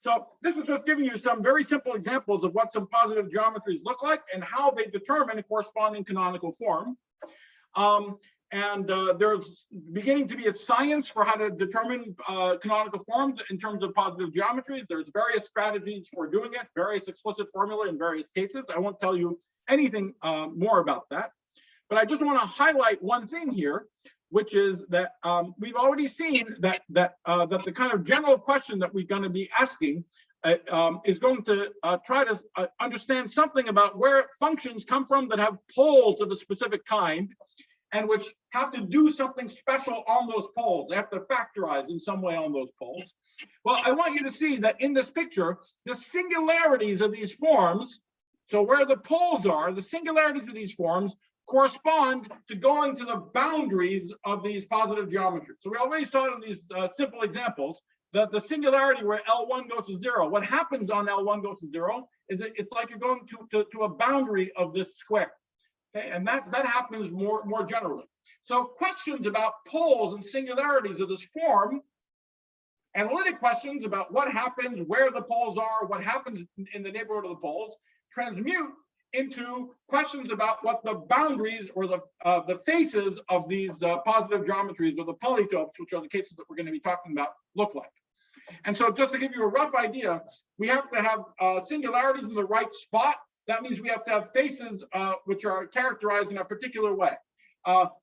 So this is just giving you some very simple examples of what some positive geometries look like and how they determine a corresponding canonical form. There's beginning to be a science for how to determine canonical forms in terms of positive geometries. There's various strategies for doing it, various explicit formulae in various cases. I won't tell you anything more about that. But I just want to highlight one thing here, which is that we've already seen that the kind of general question that we're going to be asking is going to try to understand something about where functions come from that have poles of a specific kind and which have to do something special on those poles. They have to factorize in some way on those poles. Well, I want you to see that in this picture, the singularities of these forms, so where the poles are, the singularities of these forms correspond to going to the boundaries of these positive geometries. So we already saw it in these simple examples that the singularity where L1 goes to 0, what happens on L1 goes to 0 is that it's like you're going to a boundary of this square. Okay, and that happens more generally. So questions about poles and singularities of this form, analytic questions about what happens, where the poles are, what happens in the neighborhood of the poles, transmute into questions about what the boundaries or the faces of these positive geometries or the polytopes, which are the cases that we're going to be talking about, look like. And so just to give you a rough idea, we have to have singularities in the right spot. That means we have to have faces which are characterized in a particular way.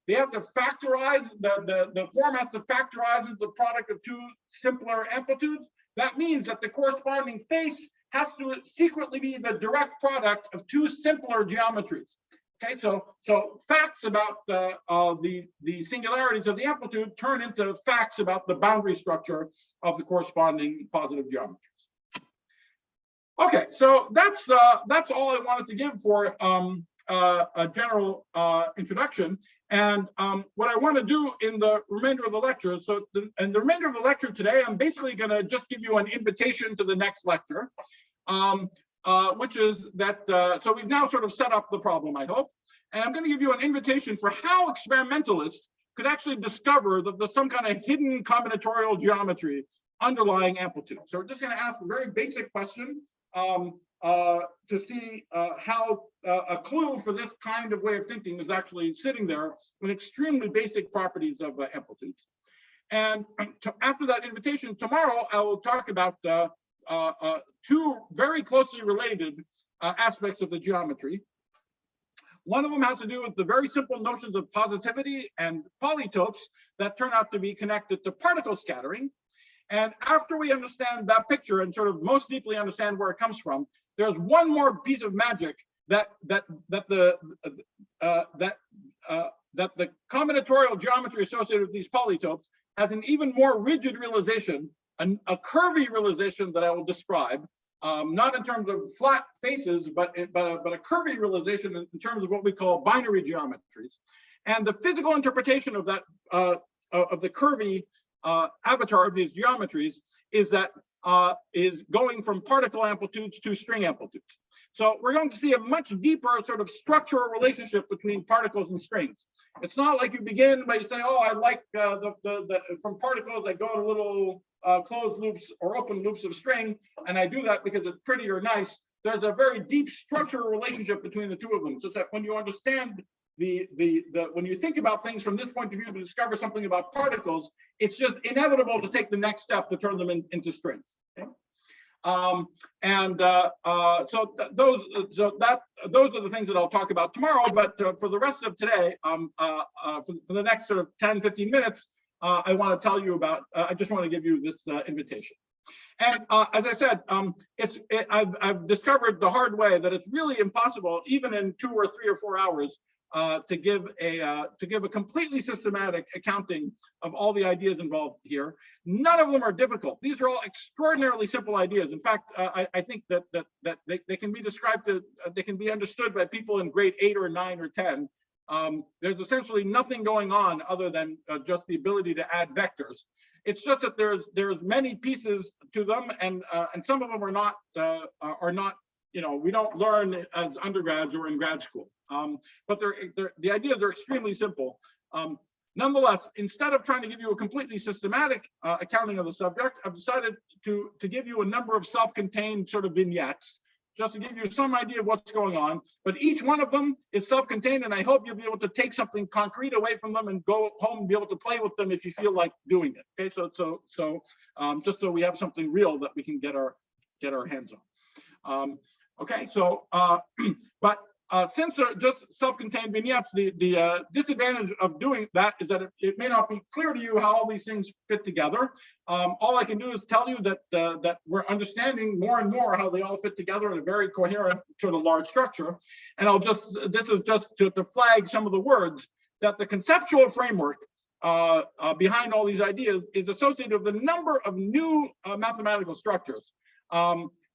They have to factorize, the form has to factorize into the product of 2 simpler amplitudes. That means that the corresponding face has to secretly be the direct product of 2 simpler geometries. Okay, so facts about the singularities of the amplitude turn into facts about the boundary structure of the corresponding positive geometries. Okay, so that's all I wanted to give for a general introduction. And what I want to do in the remainder of the lecture, in the remainder of the lecture today, I'm basically going to just give you an invitation to the next lecture, which is that, so we've now sort of set up the problem, I hope, and I'm going to give you an invitation for how experimentalists could actually discover that there's some kind of hidden combinatorial geometry underlying amplitude. So we're just going to ask a very basic question to see how a clue for this kind of way of thinking is actually sitting there with extremely basic properties of amplitudes. And after that invitation, tomorrow I will talk about 2 very closely related aspects of the geometry. One of them has to do with the very simple notions of positivity and polytopes that turn out to be connected to particle scattering. And after we understand that picture and sort of most deeply understand where it comes from, there's one more piece of magic that the combinatorial geometry associated with these polytopes has an even more rigid realization, a curvy realization that I will describe, not in terms of flat faces, but a curvy realization in terms of what we call binary geometries. And the physical interpretation of that, of the curvy avatar of these geometries is that is going from particle amplitudes to string amplitudes. So we're going to see a much deeper sort of structural relationship between particles and strings. It's not like you begin by saying, oh, I like from particles, I go to little closed loops or open loops of string, and I do that because it's pretty or nice. There's a very deep structural relationship between the two of them, so that when you understand when you think about things from this point of view to discover something about particles, it's just inevitable to take the next step to turn them into strings. Okay? Those are the things that I'll talk about tomorrow. But for the rest of today, for the next sort of 10, 15 minutes, I want to tell you about. I just want to give you this invitation. And as I said, I've discovered the hard way that it's really impossible, even in 2 or 3 or 4 hours, to give a completely systematic accounting of all the ideas involved here. None of them are difficult. These are all extraordinarily simple ideas. In fact, I think that they can be described they can be understood by people in grade 8 or 9 or 10. There's essentially nothing going on other than just the ability to add vectors. It's just that there's many pieces to them, and some of them are not we don't learn as undergrads or in grad school. But the ideas are extremely simple. Nonetheless, instead of trying to give you a completely systematic accounting of the subject, I've decided to give you a number of self-contained sort of vignettes, just to give you some idea of what's going on. But each one of them is self-contained, and I hope you'll be able to take something concrete away from them and go home and be able to play with them if you feel like doing it. Okay, so just so we have something real that we can get our hands on. Okay, so since they're just self-contained vignettes, the disadvantage of doing that is that it may not be clear to you how all these things fit together. All I can do is tell you that we're understanding more and more how they all fit together in a very coherent sort of large structure. And this is just to flag some of the words, that the conceptual framework behind all these ideas is associated with a number of new mathematical structures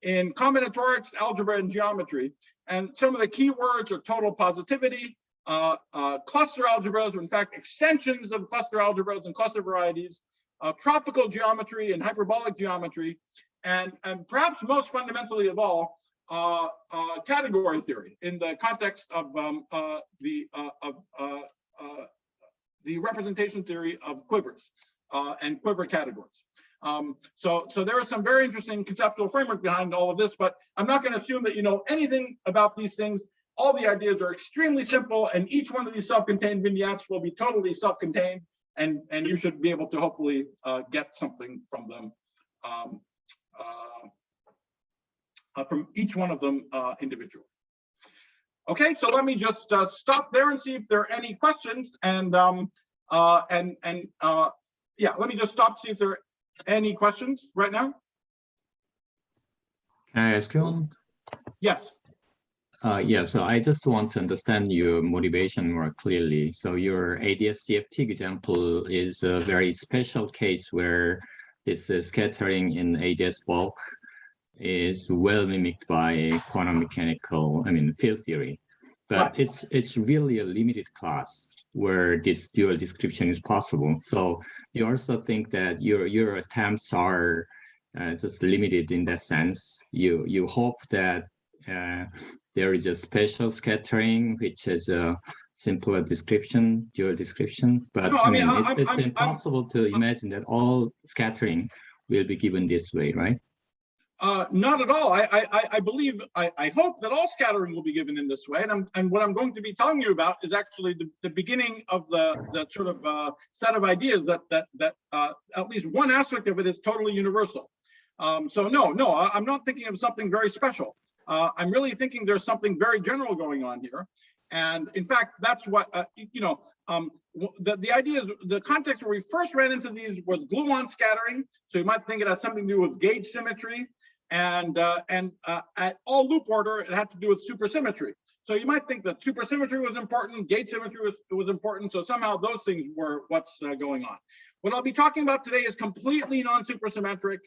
in combinatorics, algebra, and geometry. And some of the key words are total positivity, cluster algebras, or in fact, extensions of cluster algebras and cluster varieties, tropical geometry and hyperbolic geometry, and perhaps most fundamentally of all, category theory in the context of the representation theory of quivers and quiver categories. So there is some very interesting conceptual framework behind all of this, but I'm not going to assume that you know anything about these things. All the ideas are extremely simple, and each one of these self-contained vignettes will be totally self-contained, and you should be able to hopefully get something from them, from each one of them individually. Okay, so let me just stop there and see if there are any questions, and yeah, let me just stop to see if there are any questions right now. Can I ask you? Yes. Yeah, so I just want to understand your motivation more clearly. So your ADS CFT example is a very special case where this scattering in ADS bulk is well mimicked by quantum mechanical, field theory. But right. It's really a limited class where this dual description is possible. So you also think that your attempts are just limited in that sense. You hope that there is a special scattering which has a simpler description, dual description. But no, it's impossible to imagine that all scattering will be given this way, right? Not at all. I believe, I hope that all scattering will be given in this way. And what I'm going to be telling you about is actually the beginning of the sort of set of ideas that at least one aspect of it is totally universal. So no, I'm not thinking of something very special. I'm really thinking there's something very general going on here. And in fact, that's what, the idea is, the context where we first ran into these was gluon scattering. So you might think it has something to do with gauge symmetry. And at all loop order, it had to do with supersymmetry. So you might think that supersymmetry was important, gauge symmetry was important. So somehow those things were what's going on. What I'll be talking about today is completely non-supersymmetric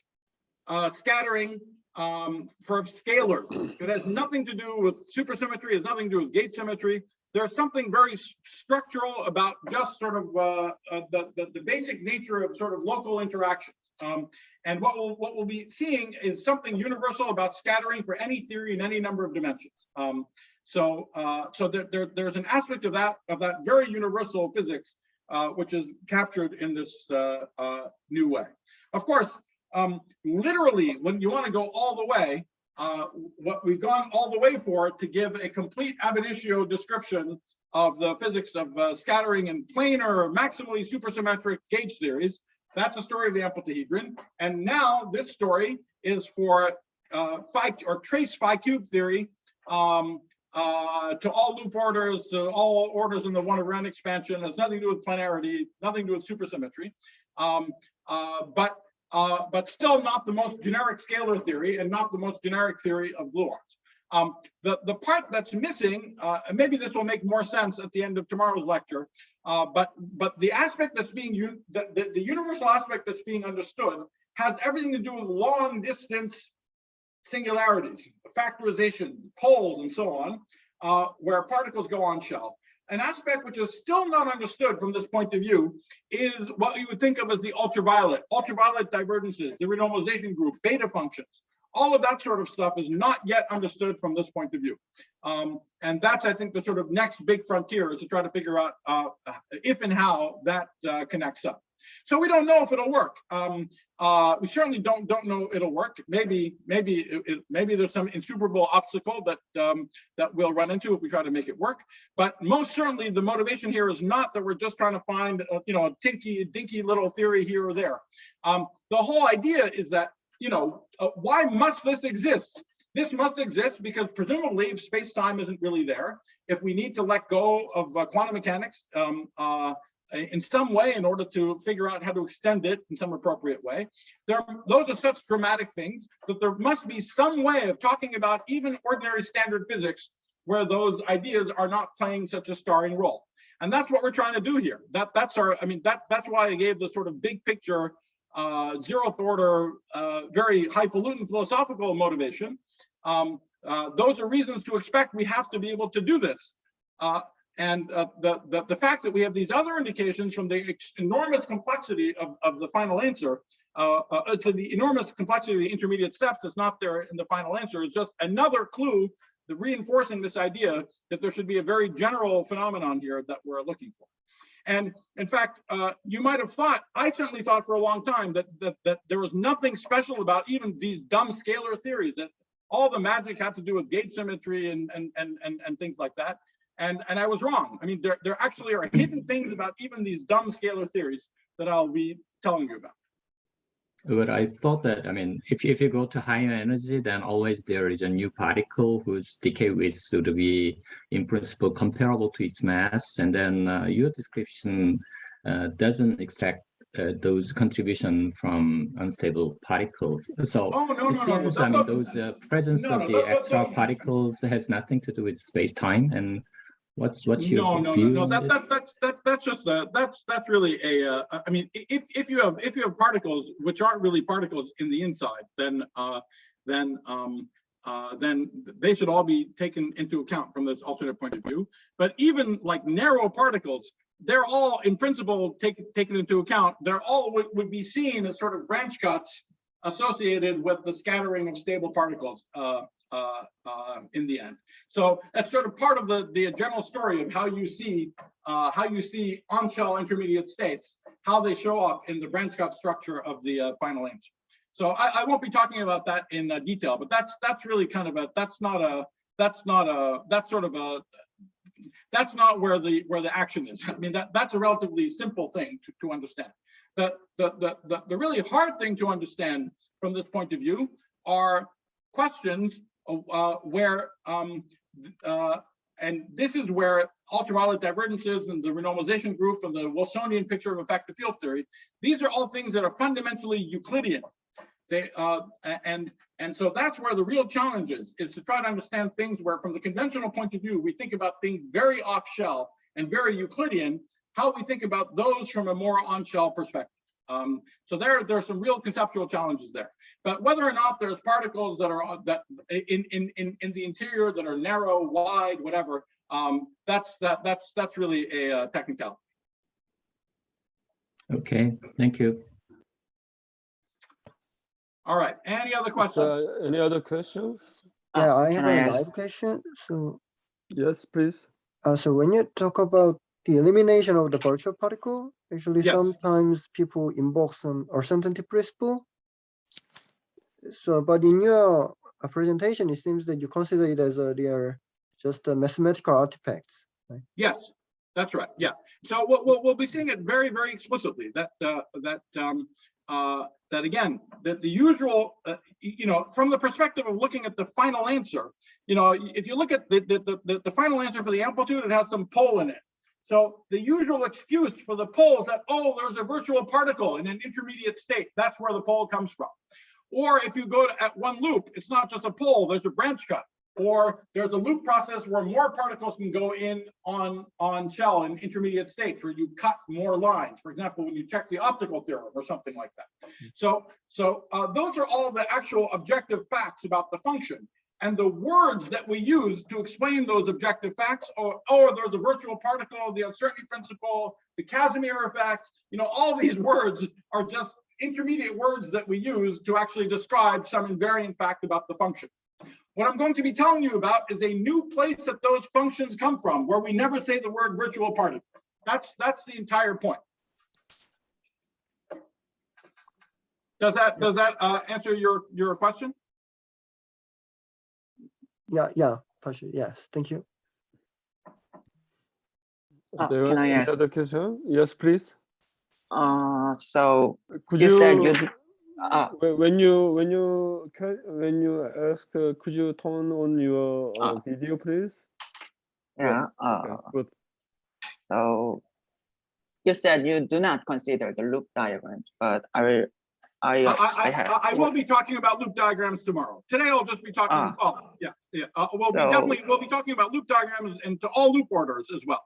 scattering for scalars. It has nothing to do with supersymmetry, it has nothing to do with gauge symmetry. There's something very structural about just sort of the basic nature of sort of local interactions. And what we'll be seeing is something universal about scattering for any theory in any number of dimensions. So there's an aspect of that very universal physics which is captured in this new way. Of course, literally, when you want to go all the way, what we've gone all the way for to give a complete ab initio description of the physics of scattering in planar, maximally supersymmetric gauge theories. That's the story of the amplituhedron. And now this story is for phi or trace phi cube theory to all loop orders, to all orders in the one over n expansion. It has nothing to do with planarity, nothing to do with supersymmetry. But still not the most generic scalar theory and not the most generic theory of gluons. The part that's missing, and maybe this will make more sense at the end of tomorrow's lecture, but the aspect that's being, the universal aspect that's being understood has everything to do with long distance singularities, factorization, poles, and so on, where particles go on shell. An aspect which is still not understood from this point of view is what you would think of as the ultraviolet divergences, the renormalization group, beta functions. All of that sort of stuff is not yet understood from this point of view. And that's, I think, the sort of next big frontier is to try to figure out if and how that connects up. So we don't know if it'll work. We certainly don't know it'll work. Maybe there's some insuperable obstacle that we'll run into if we try to make it work. But most certainly, the motivation here is not that we're just trying to find a dinky little theory here or there. The whole idea is that why must this exist? This must exist because presumably if space-time isn't really there, if we need to let go of quantum mechanics in some way in order to figure out how to extend it in some appropriate way, those are such dramatic things that there must be some way of talking about even ordinary standard physics where those ideas are not playing such a starring role. And that's what we're trying to do here. That's why I gave the sort of big picture, zeroth order, very highfalutin philosophical motivation. Those are reasons to expect we have to be able to do this. And the fact that we have these other indications from the enormous complexity of the final answer to the enormous complexity of the intermediate steps that's not there in the final answer is just another clue that reinforcing this idea that there should be a very general phenomenon here that we're looking for. And in fact, you might have thought, I certainly thought for a long time that there was nothing special about even these dumb scalar theories, that all the magic had to do with gauge symmetry and things like that. And I was wrong. I mean, there actually are hidden things about even these dumb scalar theories that I'll be telling you about. But I thought that, I mean, if you go to higher energy, then always there is a new particle whose decay width should be, in principle, comparable to its mass. And then your description doesn't extract those contribution from unstable particles. So it seems, I mean, those presence of the extra particles has nothing to do with space-time. And what's your view? No. That's just that's really a. I mean, if you have particles which aren't really particles in the inside, then they should all be taken into account from this alternate point of view. But even like narrow particles, they're all in principle taken into account. They're all would be seen as sort of branch cuts associated with the scattering of stable particles in the end. So that's sort of part of the general story of how you see on-shell intermediate states, how they show up in the branch cut structure of the final answer. So I won't be talking about that in detail, but that's really kind of that's not where the action is. I mean, that's a relatively simple thing to understand. The really hard thing to understand from this point of view are questions where and this is where ultraviolet divergences and the renormalization group and the Wilsonian picture of effective field theory, these are all things that are fundamentally Euclidean. They and so that's where the real challenge is to try to understand things where, from the conventional point of view, we think about things very off shell and very Euclidean, how we think about those from a more on shell perspective. So there's some real conceptual challenges there. But whether or not there's particles that are in the interior that are narrow, wide, whatever, that's really a technicality. Okay, thank you. All right. Any other questions? Any other questions? Yeah, I have Can I a ask? live question. So, Yes, please. so when you talk about the elimination of the virtual particle, actually Yes. sometimes people invoke some uncertainty principle. So, but in your presentation, it seems that you consider it as they are just mathematical artifacts. Right? Yes, that's right. Yeah. So we'll be seeing it very, very explicitly that again, that the usual, from the perspective of looking at the final answer, if you look at the final answer for the amplitude, it has some pole in it. So the usual excuse for the pole is that, oh, there's a virtual particle in an intermediate state. That's where the pole comes from. Or if you go at one loop, it's not just a pole, there's a branch cut. Or there's a loop process where more particles can go in on shell in intermediate states where you cut more lines. For example, when you check the optical theorem or something like that. So those are all the actual objective facts about the function. And the words that we use to explain those objective facts, there's a virtual particle, the uncertainty principle, the Casimir effect, all these words are just intermediate words that we use to actually describe some invariant fact about the function. What I'm going to be telling you about is a new place that those functions come from, where we never say the word virtual particle. That's the entire point. Does that answer your question? Yeah, for sure. Yes, thank you. Can I ask? Other question? Yes, please. So Could you said you, you when you ask, could you turn on your video, please? yeah. Okay, good. So you said you do not consider the loop diagrams, but I will be talking about loop diagrams tomorrow. Today I'll just be talking. We'll be talking about loop diagrams and to all loop orders as well.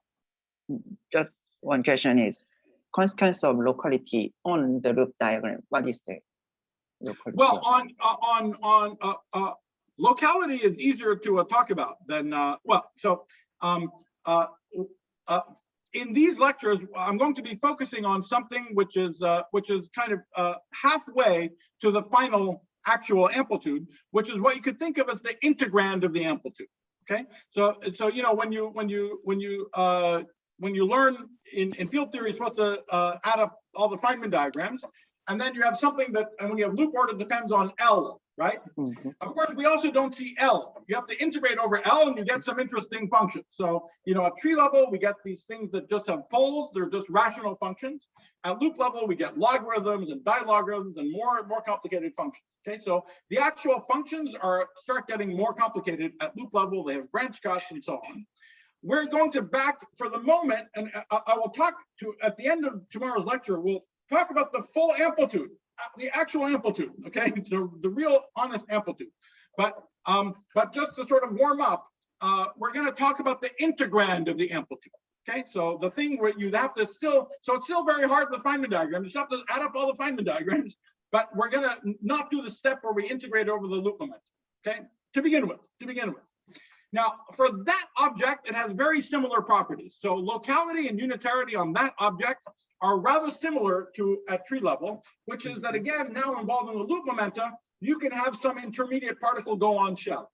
Just one question is consequence of locality on the loop diagram. What is the locality? Well, on locality is easier to talk about than in these lectures, I'm going to be focusing on something which is kind of halfway to the final actual amplitude, which is what you could think of as the integrand of the amplitude. Okay, so when you learn in field theory, you're supposed to add up all the Feynman diagrams, and then you have something that, and when you have loop order, depends on L, right? Mm-hmm. Of course, we also don't see L. You have to integrate over L, and you get some interesting functions. So, at tree level, we get these things that just have poles. They're just rational functions. At loop level, we get logarithms and dilogarithms and more complicated functions. Okay, so the actual functions start getting more complicated at loop level. They have branch cuts and so on. We're going to back for the moment, and I will talk to at the end of tomorrow's lecture. We'll talk about the full amplitude, the actual amplitude. Okay, so the real honest amplitude. But just to sort of warm up, we're going to talk about the integrand of the amplitude. Okay, so the thing where you have to it's still very hard with Feynman diagrams. You have to add up all the Feynman diagrams, but we're going to not do the step where we integrate over the loop momentum. Okay, to begin with. Now, for that object, it has very similar properties. So locality and unitarity on that object are rather similar to at tree level, which is that, again, now involving the loop momenta, you can have some intermediate particle go on shell.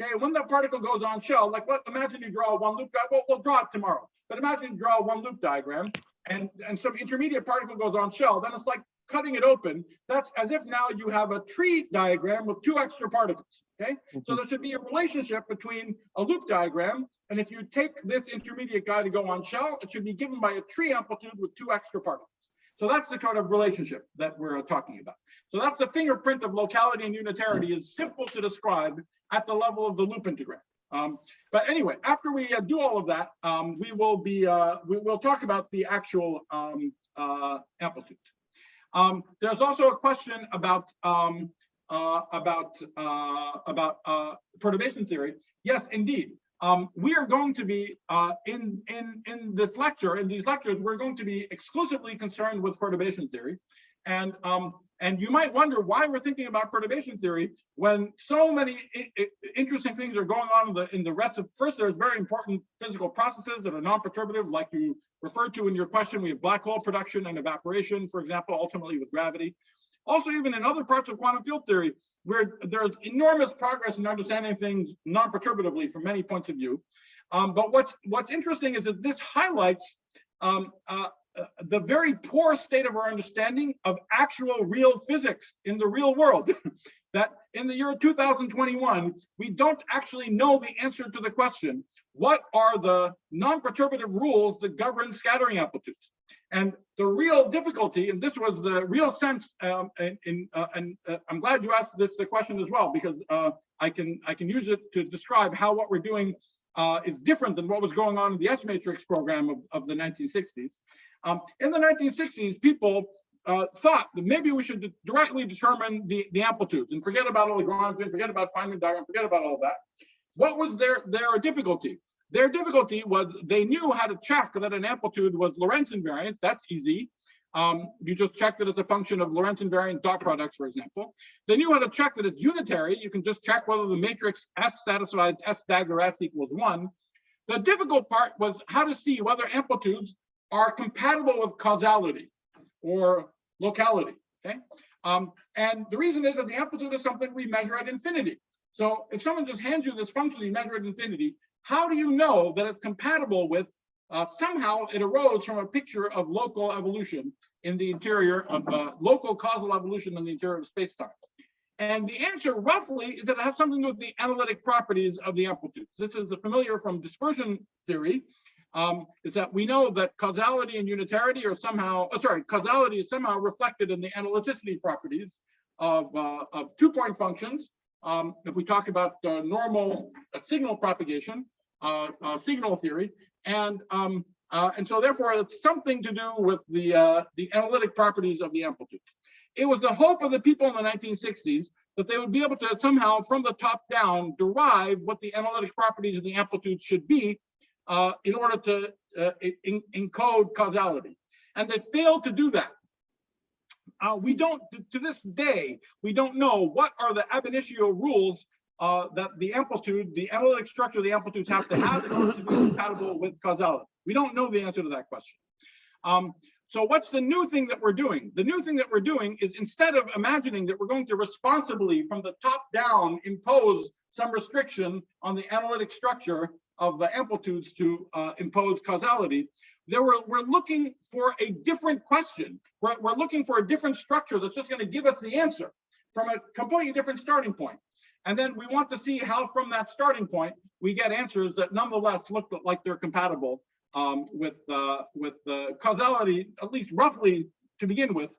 Okay, when that particle goes on shell, imagine you draw one loop diagram. We'll draw it tomorrow, but imagine you draw one loop diagram and some intermediate particle goes on shell, then it's like cutting it open. That's as if now you have a tree diagram with two extra particles. Okay, so there should be a relationship between a loop diagram, and if you take this intermediate guy to go on shell, it should be given by a tree amplitude with two extra particles. So that's the kind of relationship that we're talking about. So that's the fingerprint of locality and unitarity. Is simple to describe at the level of the loop integrand. But anyway, after we do all of that, we'll talk about the actual amplitude. There's also a question about perturbation theory. Yes, indeed. we are going to be in this lecture, in these lectures, we're going to be exclusively concerned with perturbation theory. And you might wonder why we're thinking about perturbation theory when so many interesting things are going on in the rest of. First, there's very important physical processes that are non-perturbative, like you referred to in your question. We have black hole production and evaporation, for example, ultimately with gravity. Also, even in other parts of quantum field theory, where there's enormous progress in understanding things non-perturbatively from many points of view. But what's interesting is that this highlights the very poor state of our understanding of actual real physics in the real world. That in the year 2021, we don't actually know the answer to the question, what are the non-perturbative rules that govern scattering amplitudes? And the real difficulty, and this was the real sense, and I'm glad you asked the question as well, because I can use it to describe how what we're doing is different than what was going on in the S-matrix program of the 1960s. In the 1960s, people thought that maybe we should directly determine the amplitudes and forget about Lagrangian, forget about Feynman diagram, forget about all that. What was their difficulty? Their difficulty was they knew how to check that an amplitude was Lorentz invariant. That's easy. You just check that it's a function of Lorentz invariant dot products, for example. They knew how to check that it's unitary. You can just check whether the matrix S satisfies S dagger S equals 1. The difficult part was how to see whether amplitudes are compatible with causality or locality, okay? And the reason is that the amplitude is something we measure at infinity. So if someone just hands you this function you measure at infinity, how do you know that it's compatible with, somehow it arose from a picture of local evolution in the interior of, local causal evolution in the interior of space-time? And the answer roughly is that it has something to do with the analytic properties of the amplitudes. This is familiar from dispersion theory, is that we know that causality and unitarity are somehow, causality is somehow reflected in the analyticity properties of two-point functions. If we talk about normal signal propagation, signal theory, and so therefore it's something to do with the analytic properties of the amplitude. It was the hope of the people in the 1960s that they would be able to somehow, from the top down, derive what the analytic properties of the amplitude should be in order to encode causality. And they failed to do that. We don't, to this day, we don't know what are the ab initio rules that the amplitude, the analytic structure of the amplitudes have to have in order to be compatible with causality. We don't know the answer to that question. So what's the new thing that we're doing? The new thing that we're doing is, instead of imagining that we're going to responsibly, from the top down, impose some restriction on the analytic structure of the amplitudes to impose causality, we're looking for a different question. We're looking for a different structure that's just going to give us the answer from a completely different starting point. And then we want to see how, from that starting point, we get answers that nonetheless look like they're compatible with the causality, at least roughly to begin with.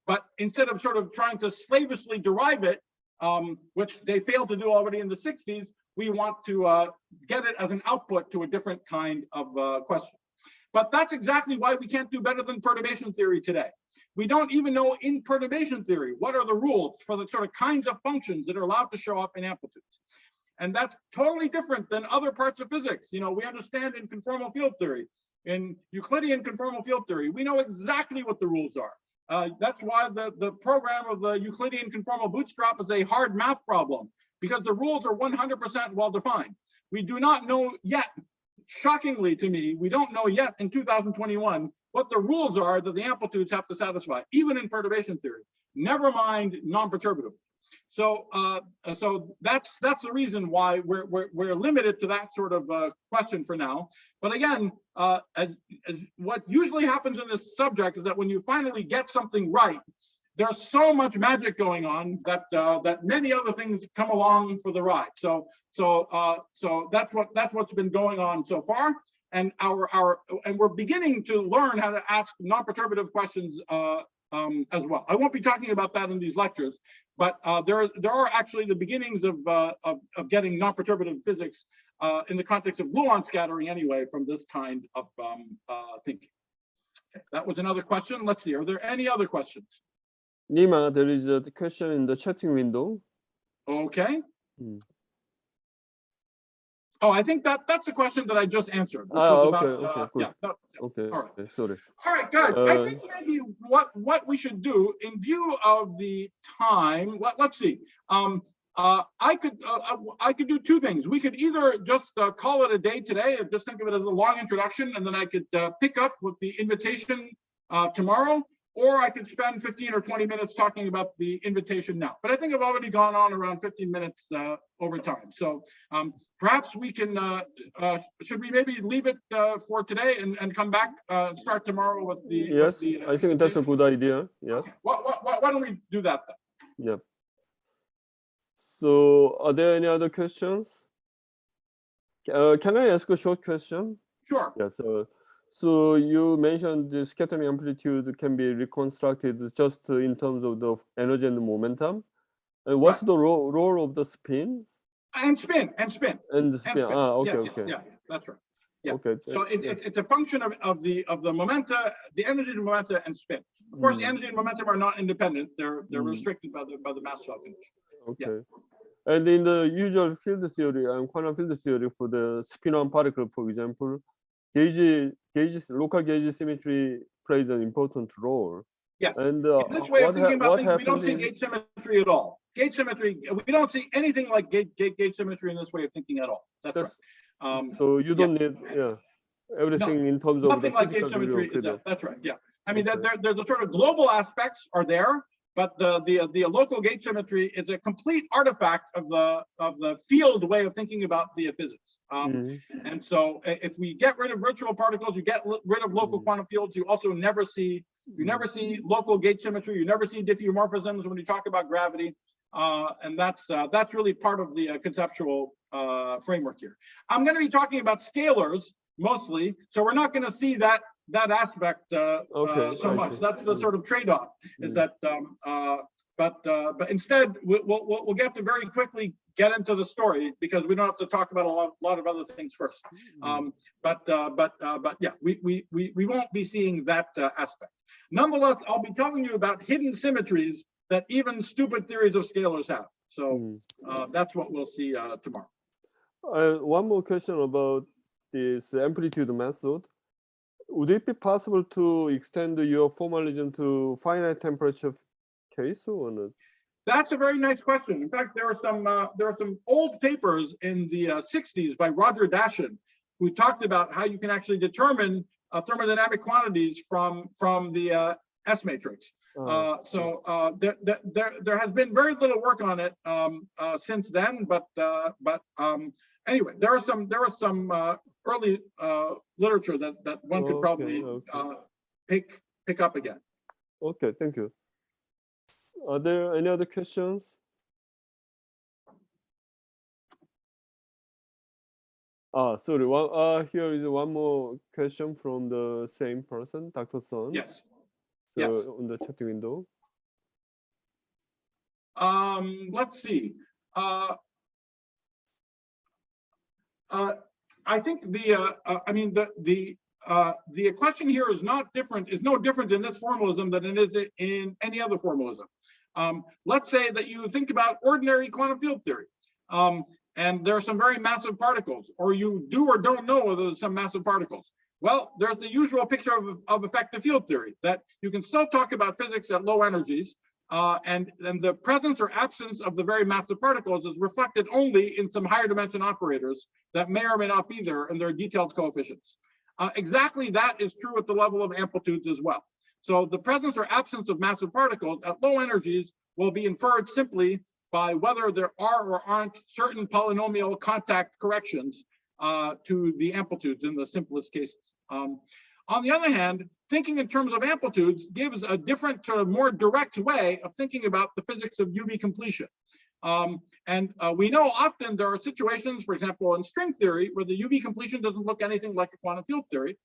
But instead of sort of trying to slavishly derive it, which they failed to do already in the 60s, we want to get it as an output to a different kind of question. But that's exactly why we can't do better than perturbation theory today. We don't even know in perturbation theory what are the rules for the sort of kinds of functions that are allowed to show up in amplitudes. And that's totally different than other parts of physics. You know, we understand in conformal field theory, in Euclidean conformal field theory, we know exactly what the rules are. That's why the program of the Euclidean conformal bootstrap is a hard math problem, because the rules are 100% well defined. We do not know yet, shockingly to me, we don't know yet in 2021 what the rules are that the amplitudes have to satisfy, even in perturbation theory, never mind non-perturbative. So that's the reason why we're limited to that sort of question for now. But again, as what usually happens in this subject is that when you finally get something right, there's so much magic going on that that many other things come along for the ride. So that's what's been going on so far, and we're beginning to learn how to ask non-perturbative questions as well. I won't be talking about that in these lectures, but there are actually the beginnings of getting non-perturbative physics in the context of gluon scattering anyway from this kind of thinking. Okay, that was another question. Let's see, are there any other questions? Nima, there is a question in the chatting window. Okay. Oh, I think that's the question that I just answered. Which Ah, was okay, about, okay, good. yeah, that- Okay, all right. sorry. All right, guys. I think maybe what we should do in view of the time. Let's see. I could do two things. We could either just call it a day today, and just think of it as a long introduction, and then I could pick up with the invitation tomorrow, or I could spend 15 or 20 minutes talking about the invitation now. But I think I've already gone on around 15 minutes over time. So perhaps we can, should we maybe leave it for today and come back and start tomorrow with the— Yes, I think that's a good idea. Yeah. Okay. Why don't we do that then? Yeah. So, are there any other questions? Can I ask a short question? Sure. Yes. So you mentioned the scattering amplitude can be reconstructed just in terms of the energy and the momentum. And what's Right. the role of the spin? And spin. And the spin. Ah, okay, Yes, okay. Yeah, that's right. Yeah. Okay. So it's a function of the momenta, the energy and momenta, and spin. Of course, the energy and momentum are not independent. They're restricted by the mass shell condition. Okay. Yeah. And in the usual field theory and quantum field theory for the spin-on particle, for example, local gauge symmetry plays an important role. Yes. And In this way of thinking about things, we don't see gauge symmetry at all. Gauge symmetry, we don't see anything like gauge symmetry in this way of thinking at all. That's right. So you don't need everything in terms of nothing the like gauge physical degree symmetry. of freedom. That's right. Yeah. I mean, there's a sort of global aspects are there, but the local gauge symmetry is a complete artifact of the field way of thinking about the physics. And so if we get rid of virtual particles, you get rid of local quantum fields. You also never see local gauge symmetry. You never see diffeomorphisms when you talk about gravity. And that's really part of the conceptual framework here. I'm going to be talking about scalars mostly, so we're not going to see that aspect so much. That's the sort of trade-off. Is that but instead we'll get to very quickly get into the story because we don't have to talk about a lot of other things first. But yeah, we won't be seeing that aspect. Nonetheless, I'll be telling you about hidden symmetries that even stupid theories of scalars have. So that's what we'll see tomorrow. One more question about this amplitude method. Would it be possible to extend your formalism to finite temperature case or not? That's a very nice question. In fact, there are some old papers in the 60s by Roger Dashin who talked about how you can actually determine thermodynamic quantities from the S matrix. So there has been very little work on it since then, but anyway, there are some early literature that one could probably pick up again. Okay, thank you. Are there any other questions? Sorry. Here is one more question from the same person, Dr. Son. Yes. So yes. On the chat window. Let's see. I think the question here is no different in this formalism than it is in any other formalism. Let's say that you think about ordinary quantum field theory, and there are some very massive particles, or you do or don't know whether there's some massive particles. Well, there's the usual picture of effective field theory, that you can still talk about physics at low energies, and the presence or absence of the very massive particles is reflected only in some higher dimension operators that may or may not be there in their detailed coefficients. Exactly that is true at the level of amplitudes as well. So the presence or absence of massive particles at low energies will be inferred simply by whether there are or aren't certain polynomial contact corrections to the amplitudes in the simplest cases. On the other hand, thinking in terms of amplitudes gives a different, sort of more direct way of thinking about the physics of UV completion. We know often there are situations, for example, in string theory, where the UV completion doesn't look anything like a quantum field theory.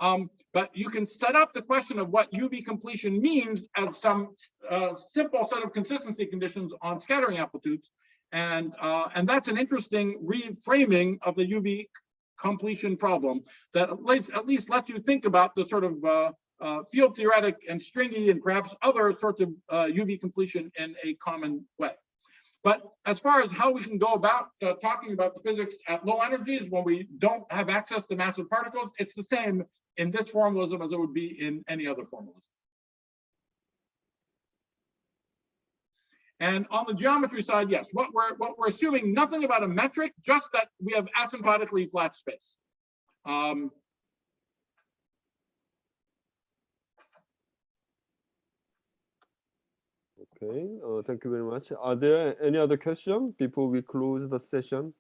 But you can set up the question of what UV completion means as some simple set of consistency conditions on scattering amplitudes. And that's an interesting reframing of the UV completion problem that at least lets you think about the sort of field theoretic and stringy and perhaps other sorts of UV completion in a common way. But as far as how we can go about talking about the physics at low energies when we don't have access to massive particles, it's the same in this formalism as it would be in any other formalism. And on the geometry side, yes, what we're assuming nothing about a metric, just that we have asymptotically flat space. Okay, thank you very much. Are there any other questions before we close the session?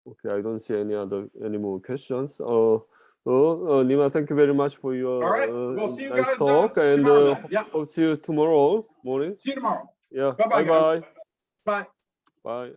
Okay, I don't see any more questions. Nima, thank you very much for your All right, we'll see you nice guys talk, and tomorrow then. Yeah, hope to see you tomorrow morning. see you tomorrow. Yeah, Bye-bye, bye-bye. Bye. Bye.